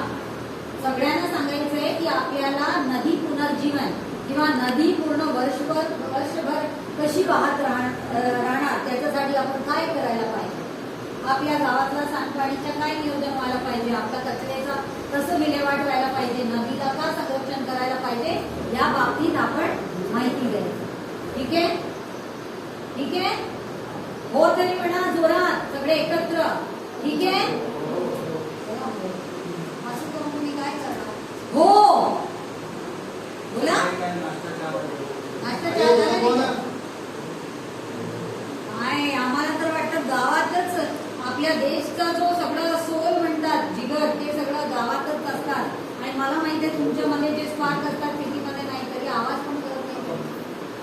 सगळ्यांना सांगायचंय की आपल्याला नदी पुनर्जीवन किंवा नदी पूर्ण वर्षभर कशी वाहत राहणार, त्याच्यासाठी आपण काय करायला पाहिजे. आपल्या गावातला सांडपाणीचं काय नियोजन व्हायला पाहिजे, आपल्या कचऱ्याचा कसं विल्हेवाट व्हायला पाहिजे, नदीला का संरक्षण करायला पाहिजे, या बाबतीत आपण माहिती द्यायची. ठीक आहे, ठीक आहे. हो तरी म्हणा जोरात, सगळे एकत्र. ठीक आहे. असं करून तुम्ही काय करणार. हो बोला. नाश्ता चहा झाला नाही. काय आम्हाला तर वाटतं गावातच आपल्या देशचा जो सगळं सोल म्हणतात, जिगर, ते सगळं गावातच असतात. आणि मला माहिती आहे तुमच्यामध्ये जे स्पार्क असतात सिटीमध्ये नाही, तरी आवाज पण करत नाही.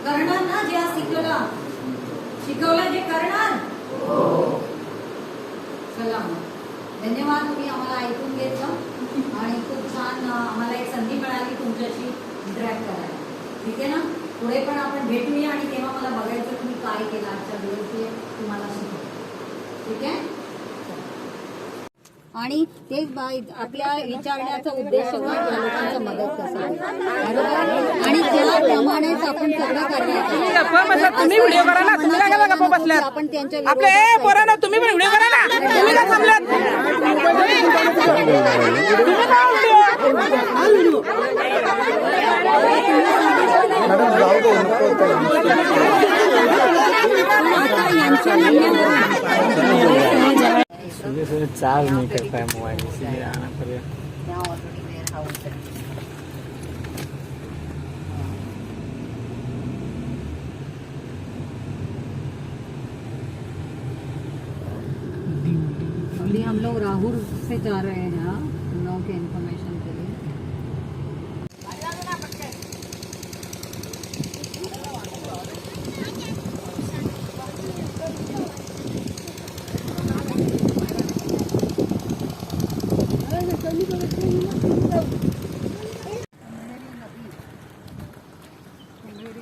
करणार ना जे आज शिकवलं जे करणार. चला मग, धन्यवाद. तुम्ही आम्हाला ऐकून घेतलं आणि खूप छान आम्हाला एक संधी मिळाली तुमच्याशी इंटरॅक्ट करायला. ठीक आहे ना. पुढे पण आपण भेटूया आणि तेव्हा मला बघायचं तुम्ही काय केलं आजच्या दिवस, ते तुम्हाला शिकवलं. ठीक आहे. आणि तेच आपल्या विचारण्याचा उद्देश होता या लोकांची मदत कसं, बरोबर. आणि त्याप्रमाणेच आपण सगळं करण्याचं. तुम्ही व्हिडिओ करा ना, तुम्ही काय करा गप्पा बसल्यात. आपण त्यांच्या आपले पोरा ना, तुम्ही पण व्हिडिओ करा ना, तुम्ही का थांबलात. चार्ज नहीं करता है मोबाइल, इसलिए आना पड़ेगा. अभी हम लोग राहुल से जा रहे हैं, हम लोगों के इन्फॉर्मेशन के लिए.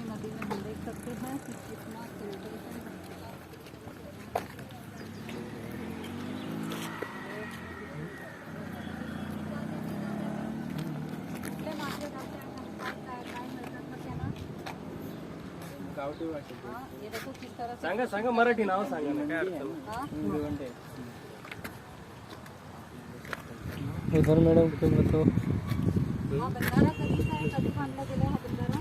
नदी में हम देख सकते हैं कि कितना फिल्ट्रेशन है. ये देखो किस तरह से. सांगा सांगा मराठी नाव सांगा ना, काय अडचण. उधर मॅडम तुम्ही बताओ. हा बंधारा कधीचा आहे, कधी बांधला गेला हा बंधारा.